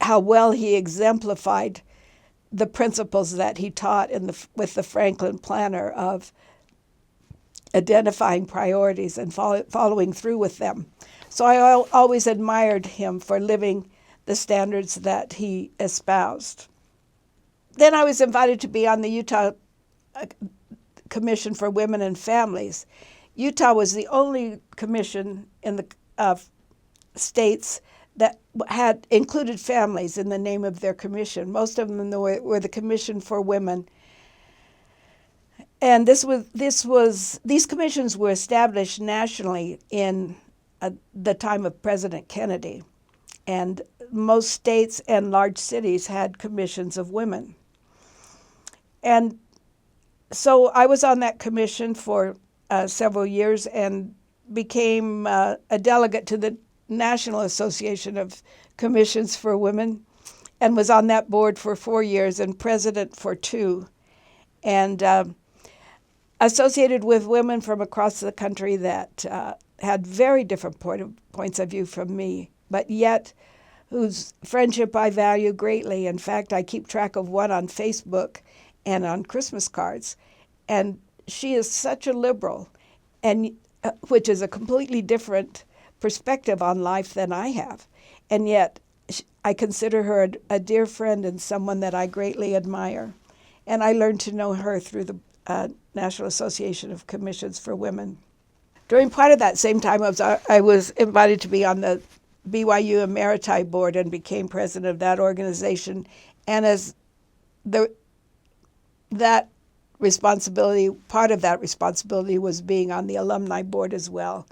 how well he exemplified the principles that he taught with the Franklin Planner of identifying priorities and following through with them. So I always admired him for living the standards that he espoused. Then I was invited to be on the Utah Commission for Women and Families. Utah was the only commission in the states that had included families in the name of their commission. Most of them were the Commission for Women. And these commissions were established nationally in the time of President Kennedy. And most states and large cities had commissions of women. And so I was on that commission for several years and became a delegate to the National Association of Commissions for Women, and was on that board for 4 years and president for 2. And associated with women from across the country that had very different points of view from me, but yet whose friendship I value greatly. In fact, I keep track of one on Facebook and on Christmas cards. And she is such a liberal, and which is a completely different perspective on life than I have. And yet I consider her a dear friend and someone that I greatly admire. And I learned to know her through the National Association of Commissions for Women. During part of that same time, I was invited to be on the BYU Emeriti Board and became president of that organization. And as that responsibility, part of that responsibility was being on the alumni board as well.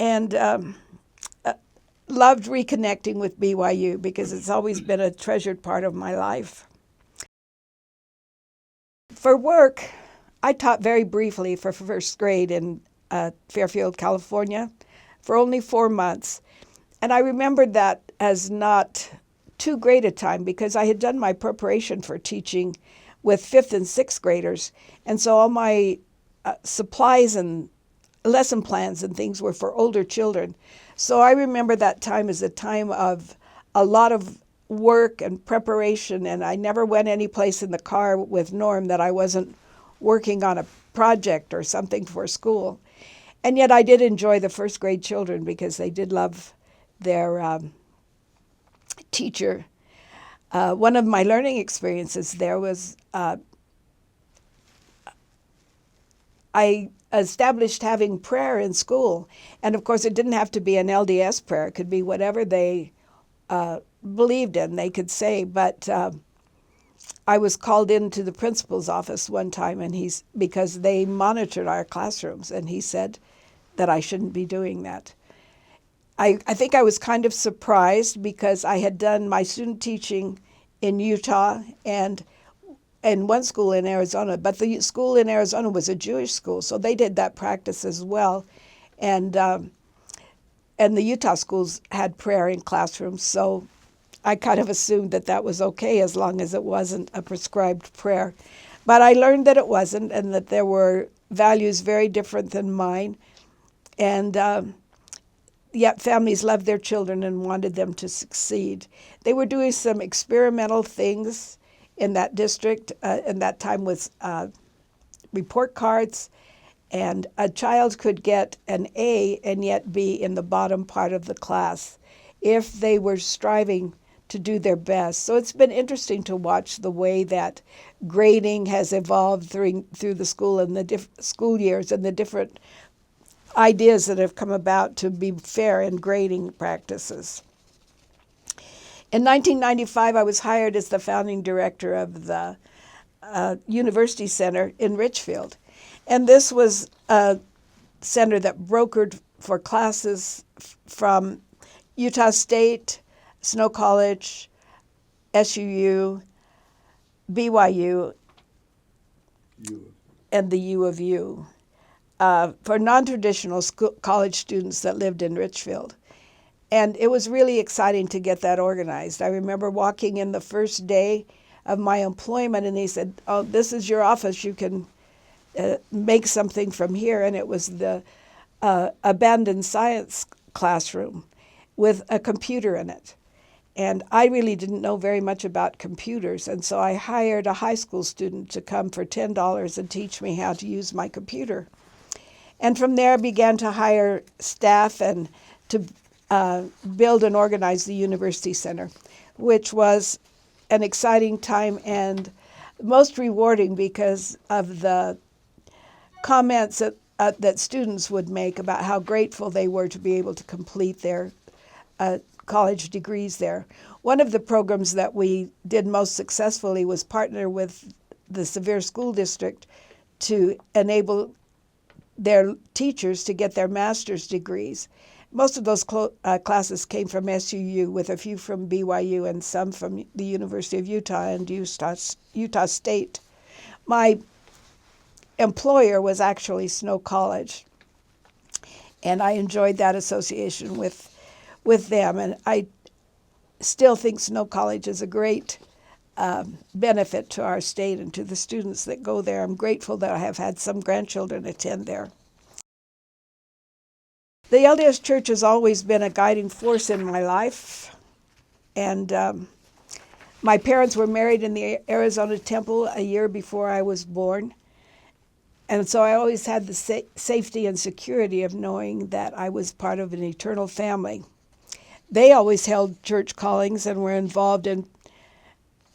And loved reconnecting with BYU because it's always been a treasured part of my life. For work, I taught very briefly for first grade in Fairfield, California, for only 4 months. And I remembered that as not too great a time because I had done my preparation for teaching with 5th and 6th graders. And so all my supplies and lesson plans and things were for older children. So I remember that time as a time of a lot of work and preparation, and I never went any place in the car with Norm that I wasn't working on a project or something for school. And yet I did enjoy the first grade children because they did love their teacher. One of my learning experiences there was I established having prayer in school. And of course, it didn't have to be an LDS prayer. It could be whatever they believed in, they could say, but I was called into the principal's office one time, and because they monitored our classrooms, and he said that I shouldn't be doing that. I think I was kind of surprised because I had done my student teaching in Utah and one school in Arizona, but the school in Arizona was a Jewish school, so they did that practice as well. And the Utah schools had prayer in classrooms, so I kind of assumed that that was okay as long as it wasn't a prescribed prayer. But I learned that it wasn't, and that there were values very different than mine. And yet families loved their children and wanted them to succeed. They were doing some experimental things in that district, and that time was report cards, and a child could get an A and yet be in the bottom part of the class if they were striving to do their best. So it's been interesting to watch the way that grading has evolved through the school and the school years, and the different ideas that have come about to be fair in grading practices. In 1995, I was hired as the founding director of the University Center in Richfield. And this was a center that brokered for classes from Utah State, Snow College, SUU, BYU, and the U of U for non-traditional college students that lived in Richfield. And it was really exciting to get that organized. I remember walking in the first day of my employment, and he said, "Oh, this is your office. You can make something from here." And it was the abandoned science classroom with a computer in it. And I really didn't know very much about computers, and so I hired a high school student to come for $10 and teach me how to use my computer. And from there, I began to hire staff and to build and organize the University Center, which was an exciting time and most rewarding because of the comments that students would make about how grateful they were to be able to complete their college degrees there. One of the programs that we did most successfully was partner with the Sevier School District to enable their teachers to get their master's degrees. Most of those classes came from SUU, with a few from BYU and some from the University of Utah and Utah State. My employer was actually Snow College, and I enjoyed that association with them. And I still think Snow College is a great benefit to our state and to the students that go there. I'm grateful that I have had some grandchildren attend there. The LDS Church has always been a guiding force in my life, and my parents were married in the Arizona Temple a year before I was born, and so I always had the safety and security of knowing that I was part of an eternal family. They always held church callings and were involved in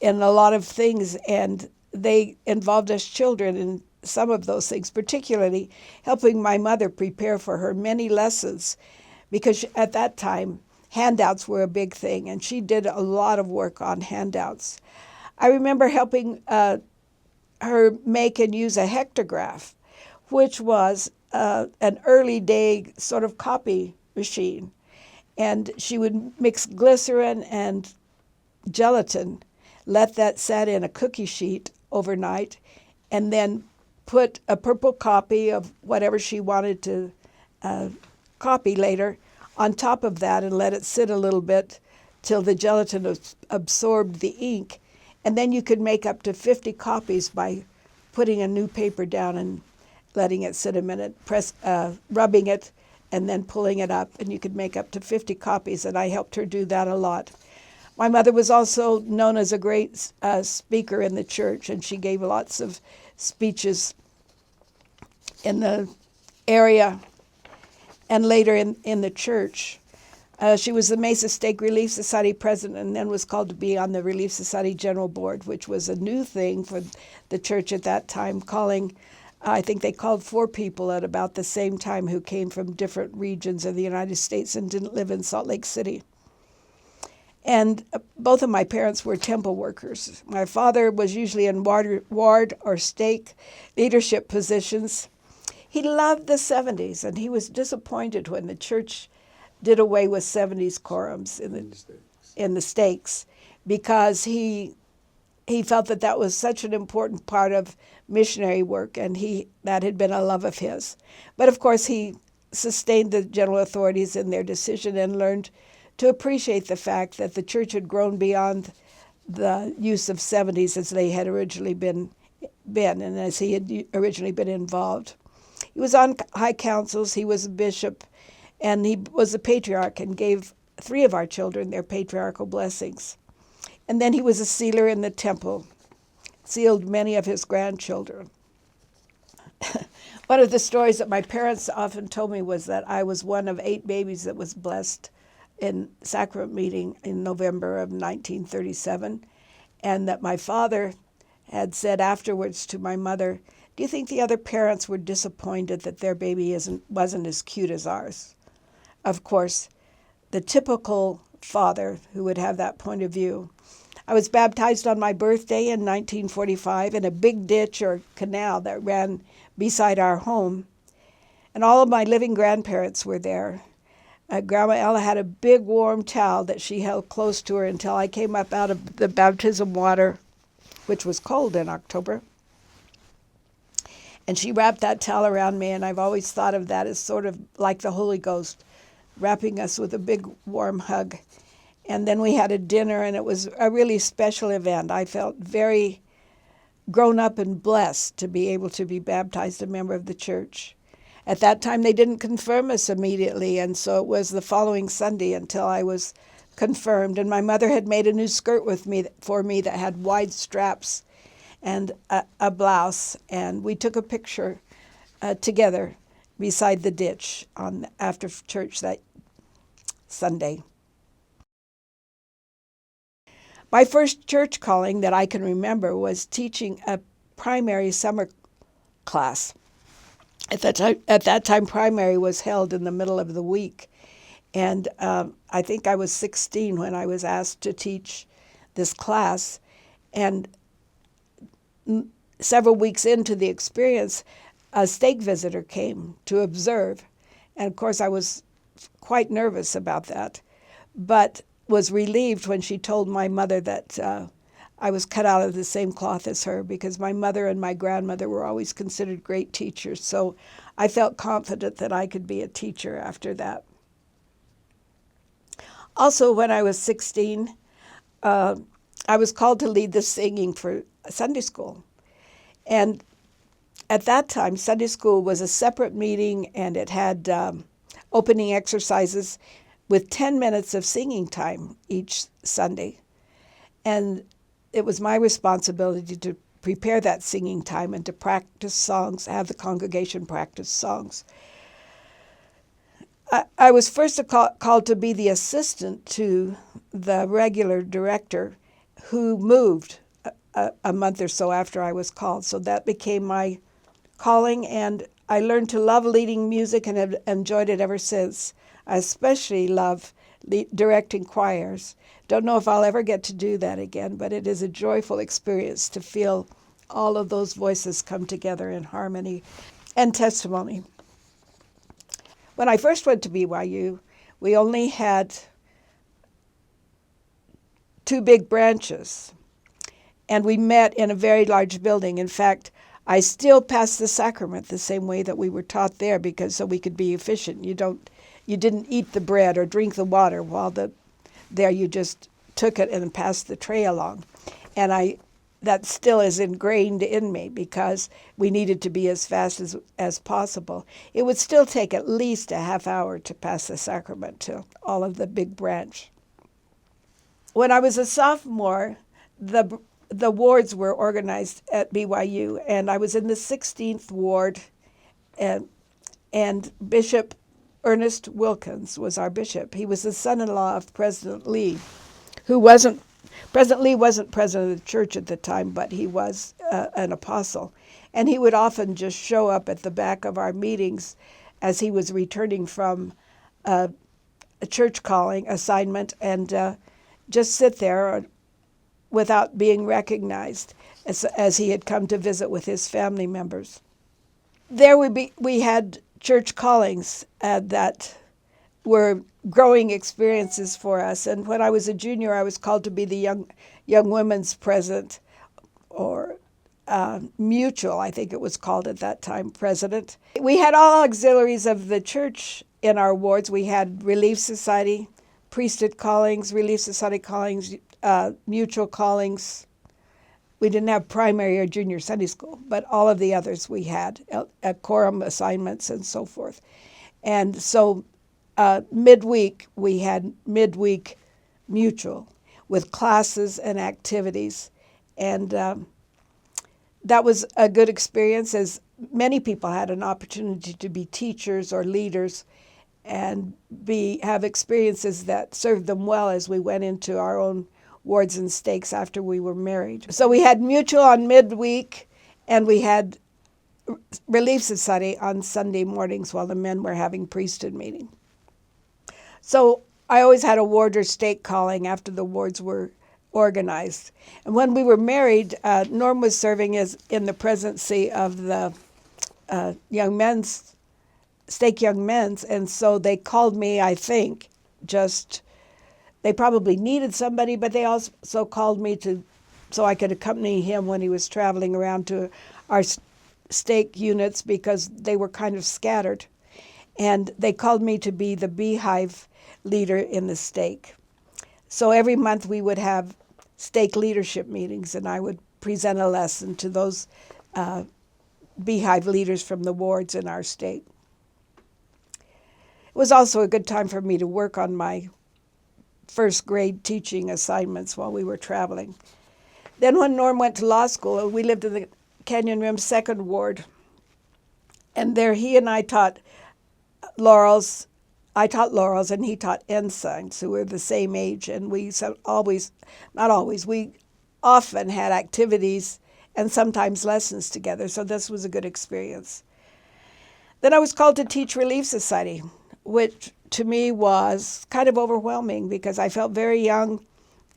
a lot of things, and they involved us children in some of those things, particularly helping my mother prepare for her many lessons, because at that time handouts were a big thing, and she did a lot of work on handouts. I remember helping her make and use a hectograph, which was an early day sort of copy machine, and she would mix glycerin and gelatin, let that set in a cookie sheet overnight, and then put a purple copy of whatever she wanted to copy later on top of that, and let it sit a little bit till the gelatin absorbed the ink. And then you could make up to 50 copies by putting a new paper down and letting it sit a minute, rubbing it, and then pulling it up, and you could make up to 50 copies, and I helped her do that a lot. My mother was also known as a great speaker in the church, and she gave lots of speeches in the area and later in the church. She was the Mesa Stake Relief Society president, and then was called to be on the Relief Society General Board, which was a new thing for the church at that time, I think they called 4 people at about the same time who came from different regions of the United States and didn't live in Salt Lake City. And both of my parents were temple workers. My father was usually in ward or stake leadership positions. He loved the 70s, and he was disappointed when the church did away with 70s quorums in the stakes, because he felt that that was such an important part of missionary work, and that had been a love of his. But of course, he sustained the general authorities in their decision and learned to appreciate the fact that the church had grown beyond the use of 70s as they had originally been and as he had originally been involved. He was on high councils, he was a bishop, and he was a patriarch and gave 3 of our children their patriarchal blessings. And then he was a sealer in the temple, sealed many of his grandchildren. One of the stories that my parents often told me was that I was one of 8 babies that was blessed in sacrament meeting in November of 1937, and that my father had said afterwards to my mother, "Do you think the other parents were disappointed that their baby wasn't as cute as ours?" Of course, the typical father who would have that point of view. I was baptized on my birthday in 1945 in a big ditch or canal that ran beside our home, and all of my living grandparents were there. Grandma Ella had a big warm towel that she held close to her until I came up out of the baptism water, which was cold in October. And she wrapped that towel around me, and I've always thought of that as sort of like the Holy Ghost, wrapping us with a big warm hug. And then we had a dinner, and it was a really special event. I felt very grown up and blessed to be able to be baptized a member of the church. At that time, they didn't confirm us immediately, and so it was the following Sunday until I was confirmed. And my mother had made a new skirt for me that had wide straps and a blouse, and we took a picture together beside the ditch after church that Sunday. My first church calling that I can remember was teaching a primary summer class. At that time, primary was held in the middle of the week, and I think I was 16 when I was asked to teach this class. And several weeks into the experience, a stake visitor came to observe, and of course I was quite nervous about that, but was relieved when she told my mother that I was cut out of the same cloth as her, because my mother and my grandmother were always considered great teachers. So I felt confident that I could be a teacher after that. Also, when I was 16, I was called to lead the singing for Sunday school. And at that time, Sunday school was a separate meeting, and it had opening exercises with 10 minutes of singing time each Sunday. And it was my responsibility to prepare that singing time and to practice songs, have the congregation practice songs. I was first called to be the assistant to the regular director, who moved a month or so after I was called. So that became my calling, and I learned to love leading music and have enjoyed it ever since. I especially love directing choirs. Don't know if I'll ever get to do that again, but it is a joyful experience to feel all of those voices come together in harmony and testimony. When I first went to BYU, we only had 2 big branches, and we met in a very large building. In fact, I still passed the sacrament the same way that we were taught there, because so we could be efficient. You didn't eat the bread or drink the water while there. You just took it and passed the tray along. And that still is ingrained in me, because we needed to be as fast as possible. It would still take at least a half hour to pass the sacrament to all of the big branch. When I was a sophomore, the wards were organized at BYU, and I was in the 16th ward, and Bishop Ernest Wilkins was our bishop. He was the son-in-law of President Lee, President Lee wasn't president of the church at the time, but he was an apostle. And he would often just show up at the back of our meetings as he was returning from a church calling assignment, and just sit there without being recognized as he had come to visit with his family members. There we had church callings that were growing experiences for us. And when I was a junior, I was called to be the young women's president, or mutual, I think it was called at that time, president. We had all auxiliaries of the church in our wards. We had Relief Society, priesthood callings, Relief Society callings, mutual callings. We didn't have primary or junior Sunday school, but all of the others we had, quorum assignments and so forth. And so midweek, we had midweek mutual with classes and activities. And that was a good experience, as many people had an opportunity to be teachers or leaders and have experiences that served them well as we went into our own wards and stakes after we were married. So we had mutual on midweek, and we had Relief Society on Sunday mornings while the men were having priesthood meeting. So I always had a ward or stake calling after the wards were organized. And when we were married, Norm was serving as in the presidency of the stake young men's, and so they called me, I think, they probably needed somebody, but they also called me so I could accompany him when he was traveling around to our stake units, because they were kind of scattered. And they called me to be the beehive leader in the stake. So every month we would have stake leadership meetings, and I would present a lesson to those beehive leaders from the wards in our stake. It was also a good time for me to work on my first grade teaching assignments while we were traveling. Then when Norm went to law school, we lived in the Canyon Rim Second Ward, and there he and I taught Laurels. I taught Laurels, and he taught ensigns, who were the same age, and we often had activities and sometimes lessons together, so this was a good experience. Then I was called to teach Relief Society, which to me was kind of overwhelming because I felt very young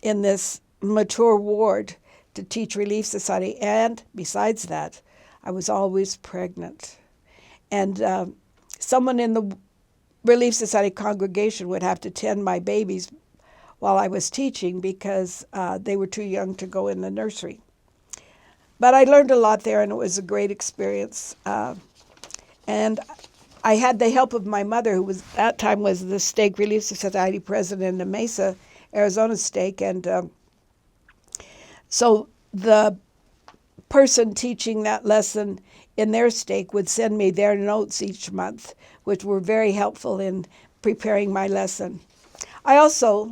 in this mature ward to teach Relief Society. And besides that, I was always pregnant. And someone in the Relief Society congregation would have to tend my babies while I was teaching because they were too young to go in the nursery. But I learned a lot there, and it was a great experience. And I had the help of my mother, who was at that time was the Stake Relief Society president in the Mesa, Arizona stake. And so the person teaching that lesson in their stake would send me their notes each month, which were very helpful in preparing my lesson. I also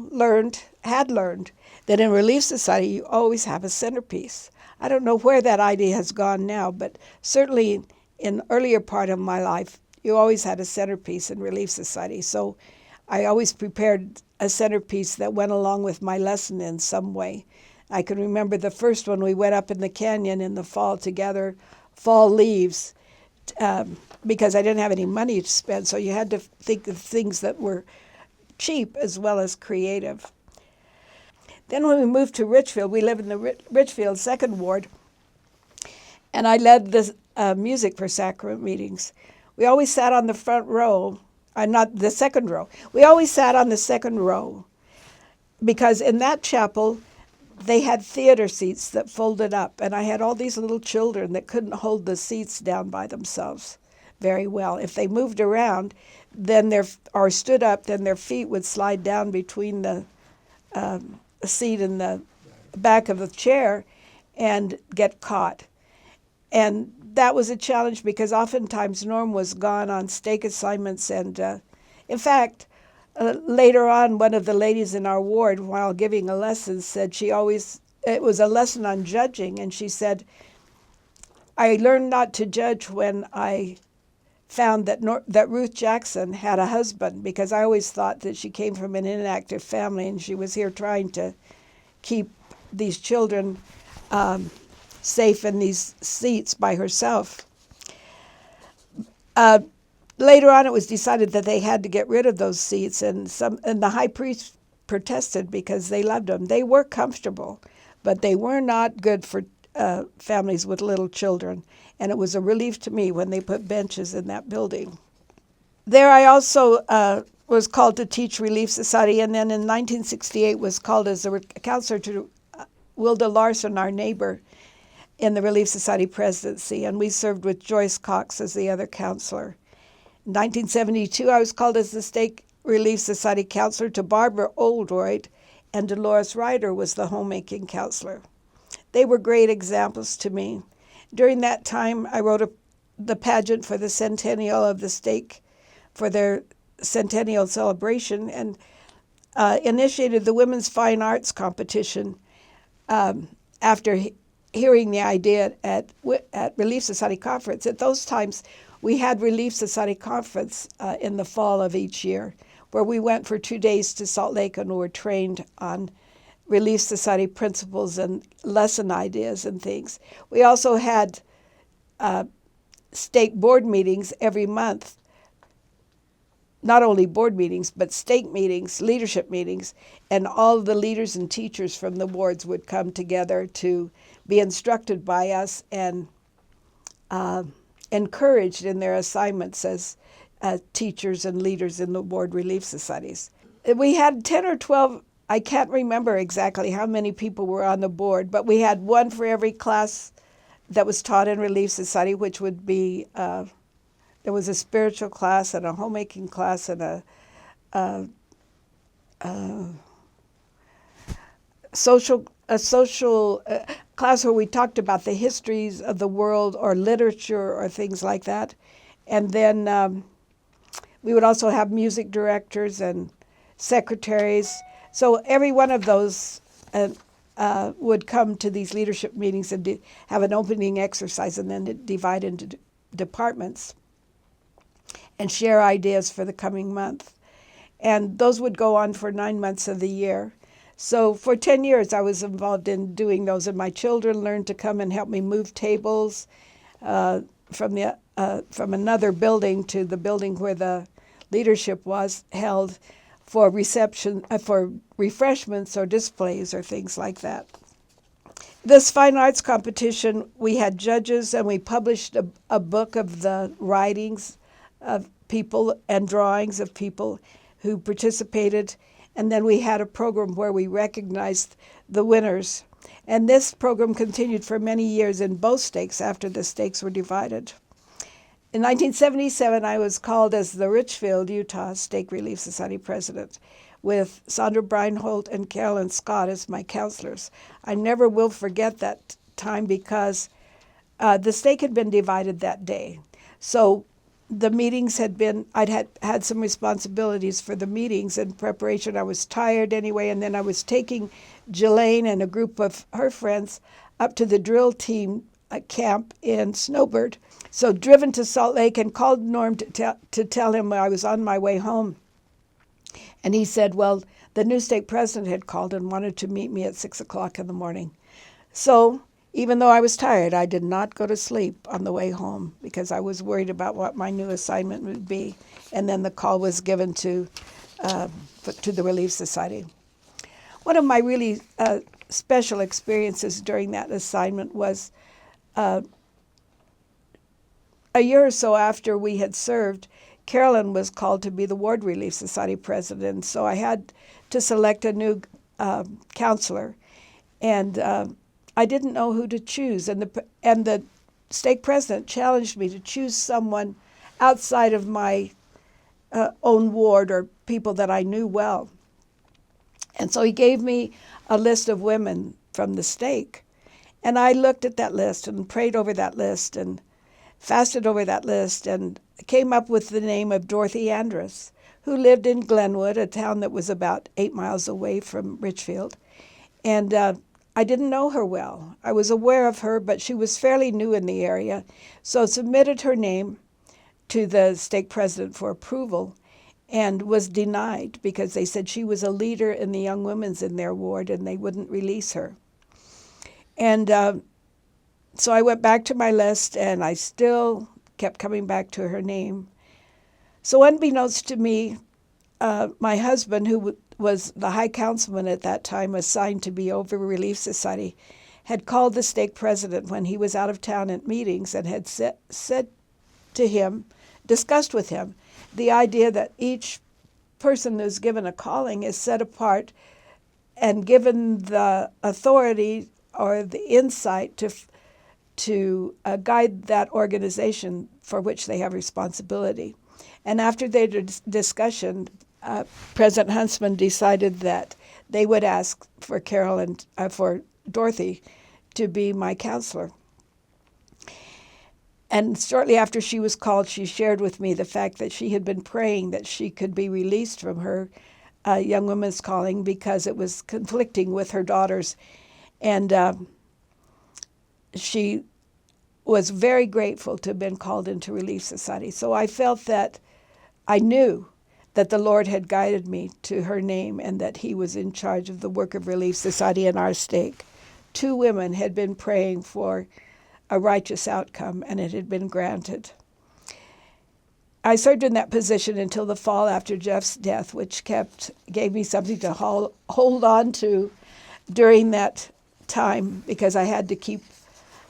had learned that in Relief Society you always have a centerpiece. I don't know where that idea has gone now, but certainly in earlier part of my life, you always had a centerpiece in Relief Society. So I always prepared a centerpiece that went along with my lesson in some way. I can remember the first one, we went up in the canyon in the fall to gather fall leaves because I didn't have any money to spend. So you had to think of things that were cheap as well as creative. Then when we moved to Richfield, we live in the Richfield Second Ward, and I led the music for sacrament meetings. We always sat on the front row, not the second row. We always sat on the second row because in that chapel, they had theater seats that folded up, and I had all these little children that couldn't hold the seats down by themselves very well. If they moved around, or stood up, then their feet would slide down between the seat and the back of the chair and get caught. And that was a challenge because oftentimes Norm was gone on stake assignments. And in fact, later on, one of the ladies in our ward, while giving a lesson, said it was a lesson on judging. And she said, I learned not to judge when I found that Ruth Jackson had a husband, because I always thought that she came from an inactive family and she was here trying to keep these children safe in these seats by herself. Later on, it was decided that they had to get rid of those seats, and the high priest protested because they loved them. They were comfortable, but they were not good for families with little children. And it was a relief to me when they put benches in that building. There I also was called to teach Relief Society, and then in 1968 was called as a counselor to Wilda Larson, our neighbor, in the Relief Society presidency, and we served with Joyce Cox as the other counselor. In 1972, I was called as the State Relief Society counselor to Barbara Oldroyd, and Dolores Ryder was the homemaking counselor. They were great examples to me. During that time, I wrote the pageant for the centennial of the stake for their centennial celebration, and initiated the Women's Fine Arts competition after hearing the idea at Relief Society Conference. At those times, we had Relief Society Conference in the fall of each year, where we went for 2 days to Salt Lake and were trained on Relief Society principles and lesson ideas and things. We also had stake board meetings every month. Not only board meetings, but stake meetings, leadership meetings, and all the leaders and teachers from the wards would come together to be instructed by us and encouraged in their assignments as teachers and leaders in the ward relief societies. We had 10 or 12, I can't remember exactly how many people were on the board, but we had one for every class that was taught in Relief Society, which would be there was a spiritual class and a homemaking class and a social class where we talked about the histories of the world or literature or things like that. And then we would also have music directors and secretaries. So every one of those would come to these leadership meetings and have an opening exercise and then divide into departments and share ideas for the coming month. And those would go on for 9 months of the year. So for 10 years, I was involved in doing those, and my children learned to come and help me move tables from another building to the building where the leadership was held for reception, for refreshments or displays or things like that. This fine arts competition, we had judges, and we published a book of the writings of people and drawings of people who participated. And then we had a program where we recognized the winners. And this program continued for many years in both stakes after the stakes were divided. In 1977, I was called as the Richfield, Utah Stake Relief Society president, with Sandra Breinholt and Carolyn Scott as my counselors. I never will forget that time because the stake had been divided that day. So the meetings I'd had some responsibilities for the meetings in preparation. I was tired anyway, and then I was taking Jelaine and a group of her friends up to the drill team camp in Snowbird. So driven to Salt Lake and called Norm to tell him I was on my way home. And he said, well, the new stake president had called and wanted to meet me at 6 o'clock in the morning. So even though I was tired, I did not go to sleep on the way home because I was worried about what my new assignment would be. And then the call was given to the Relief Society. One of my really special experiences during that assignment was a year or so after we had served, Carolyn was called to be the Ward Relief Society president. So I had to select a new counselor. And I didn't know who to choose, and the stake president challenged me to choose someone outside of my own ward or people that I knew well. And so he gave me a list of women from the stake, and I looked at that list and prayed over that list and fasted over that list and came up with the name of Dorothy Andrus, who lived in Glenwood, a town that was about 8 miles away from Richfield. And I didn't know her well. I was aware of her, but she was fairly new in the area, so submitted her name to the stake president for approval and was denied because they said she was a leader in the young women's in their ward and they wouldn't release her. And so I went back to my list and I still kept coming back to her name. So unbeknownst to me, my husband, who was the high councilman at that time assigned to be over Relief Society, had called the stake president when he was out of town at meetings and had said to him, discussed with him, the idea that each person who's given a calling is set apart and given the authority or the insight to guide that organization for which they have responsibility. And after their discussion, President Huntsman decided that they would ask for Carol and for Dorothy to be my counselor. And shortly after she was called, she shared with me the fact that she had been praying that she could be released from her young woman's calling because it was conflicting with her daughters. And she was very grateful to have been called into Relief Society. So I felt that I knew that the Lord had guided me to her name and that he was in charge of the work of Relief Society in our stake. 2 women had been praying for a righteous outcome, and it had been granted. I served in that position until the fall after Jeff's death, which gave me something to hold on to during that time, because I had to keep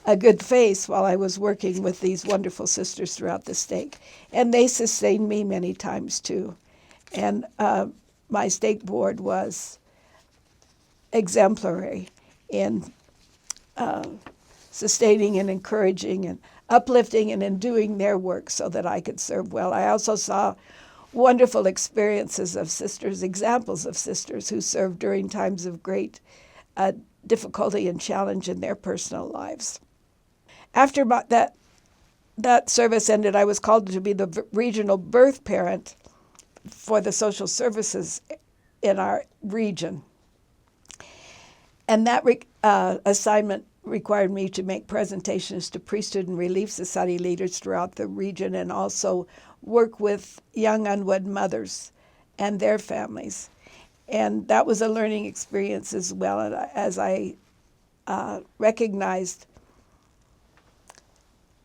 a good face while I was working with these wonderful sisters throughout the stake. And they sustained me many times too. And my stake board was exemplary in sustaining and encouraging and uplifting and in doing their work so that I could serve well. I also saw wonderful experiences of sisters, examples of sisters who served during times of great difficulty and challenge in their personal lives. After that service ended, I was called to be the regional birth parent for the social services in our region. And that assignment required me to make presentations to priesthood and Relief Society leaders throughout the region and also work with young unwed mothers and their families. And that was a learning experience as well, as I recognized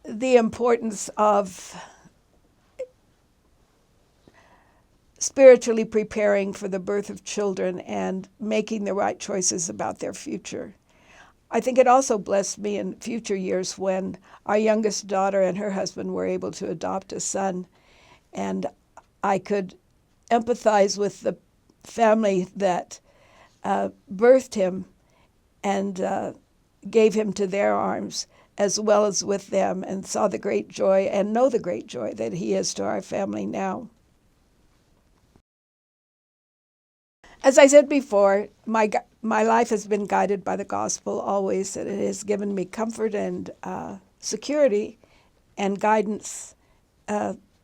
the importance of spiritually preparing for the birth of children and making the right choices about their future. I think it also blessed me in future years when our youngest daughter and her husband were able to adopt a son, and I could empathize with the family that birthed him and gave him to their arms, as well as with them, and saw the great joy and know the great joy that he is to our family now. As I said before, my life has been guided by the gospel always, and it has given me comfort and security and guidance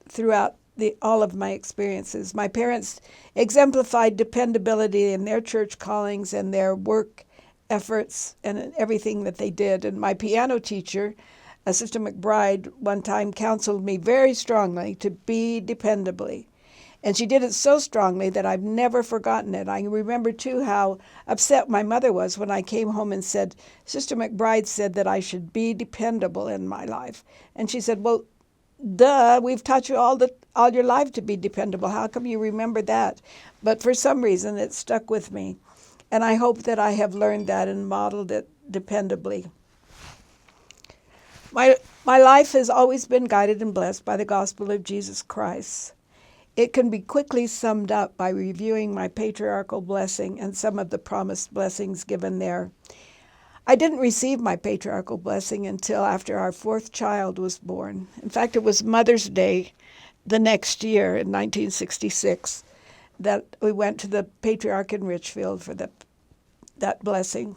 throughout all of my experiences. My parents exemplified dependability in their church callings and their work efforts and everything that they did. And my piano teacher, Sister McBride, one time counseled me very strongly to be dependably. And she did it so strongly that I've never forgotten it. I remember, too, how upset my mother was when I came home and said, Sister McBride said that I should be dependable in my life. And she said, well, duh, we've taught you all your life to be dependable. How come you remember that? But for some reason, it stuck with me. And I hope that I have learned that and modeled it dependably. My life has always been guided and blessed by the gospel of Jesus Christ. It can be quickly summed up by reviewing my patriarchal blessing and some of the promised blessings given there. I didn't receive my patriarchal blessing until after our 4th child was born. In fact, it was Mother's Day the next year in 1966 that we went to the patriarch in Richfield for that blessing.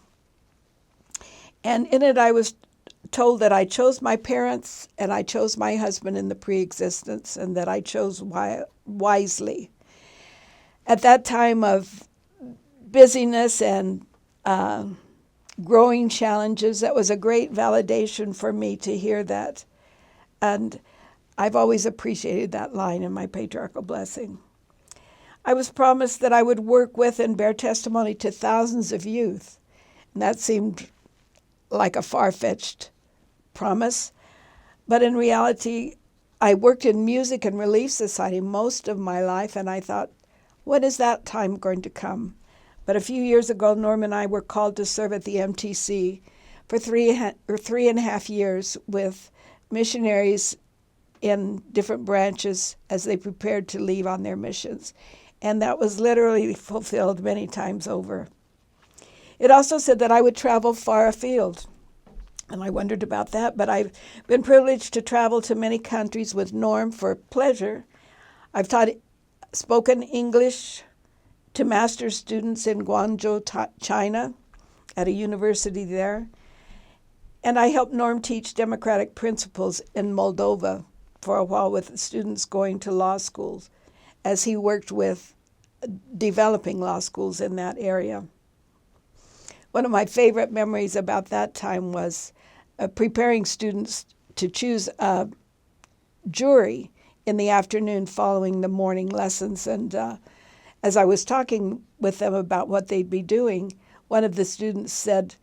And in it I was told that I chose my parents and I chose my husband in the pre-existence, and that I chose wisely. At that time of busyness and growing challenges, that was a great validation for me to hear that. And I've always appreciated that line in my patriarchal blessing. I was promised that I would work with and bear testimony to thousands of youth. And that seemed like a far-fetched promise. But in reality, I worked in music and Relief Society most of my life, and I thought, when is that time going to come? But a few years ago, Norm and I were called to serve at the MTC for 3.5 years with missionaries in different branches as they prepared to leave on their missions. And that was literally fulfilled many times over. It also said that I would travel far afield. And I wondered about that, but I've been privileged to travel to many countries with Norm for pleasure. I've spoken English to master's students in Guangzhou, China, at a university there. And I helped Norm teach democratic principles in Moldova for a while with students going to law schools as he worked with developing law schools in that area. One of my favorite memories about that time was preparing students to choose a jury in the afternoon following the morning lessons. And as I was talking with them about what they'd be doing, one of the students said,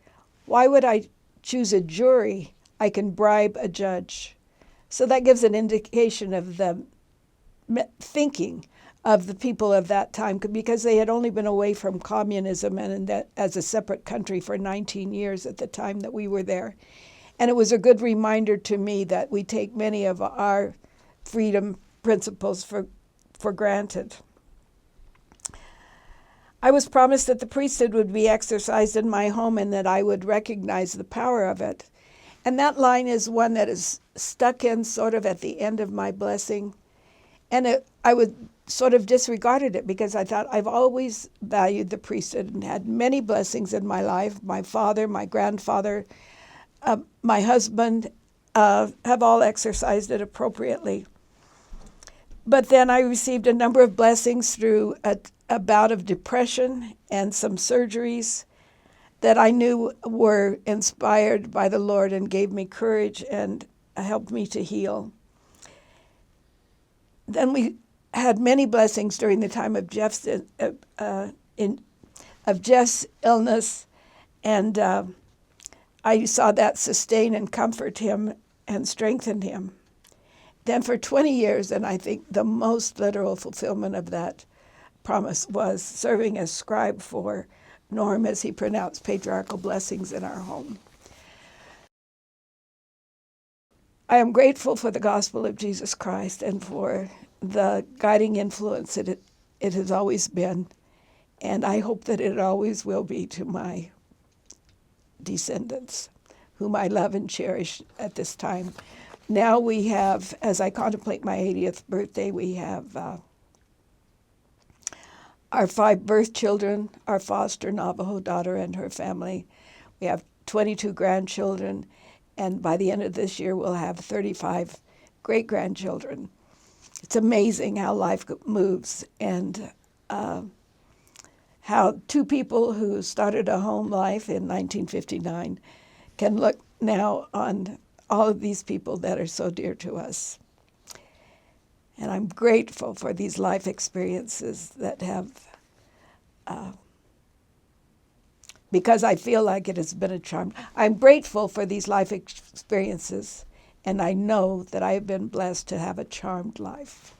"Why would I choose a jury? I can bribe a judge." So that gives an indication of the thinking of the people of that time, because they had only been away from communism and that as a separate country for 19 years at the time that we were there. And it was a good reminder to me that we take many of our freedom principles for granted. I was promised that the priesthood would be exercised in my home and that I would recognize the power of it. And that line is one that is stuck in sort of at the end of my blessing. And I would sort of disregarded it because I thought I've always valued the priesthood and had many blessings in my life. My father, my grandfather, my husband have all exercised it appropriately. But then I received a number of blessings through a bout of depression and some surgeries that I knew were inspired by the Lord and gave me courage and helped me to heal. Then we had many blessings during the time of Jeff's illness, and I saw that sustain and comfort him and strengthen him. Then for 20 years, and I think the most literal fulfillment of that promise was serving as scribe for Norm as he pronounced patriarchal blessings in our home. I am grateful for the gospel of Jesus Christ and for the guiding influence that it has always been, and I hope that it always will be to my descendants, whom I love and cherish at this time. Now we have, as I contemplate my 80th birthday, we have our 5 birth children, our foster Navajo daughter and her family. We have 22 grandchildren, and by the end of this year, we'll have 35 great-grandchildren. It's amazing how life moves and how 2 people who started a home life in 1959 can look now on all of these people that are so dear to us. And I'm grateful for these life experiences that have, because I feel like it has been a charm. I'm grateful for these life experiences, and I know that I have been blessed to have a charmed life.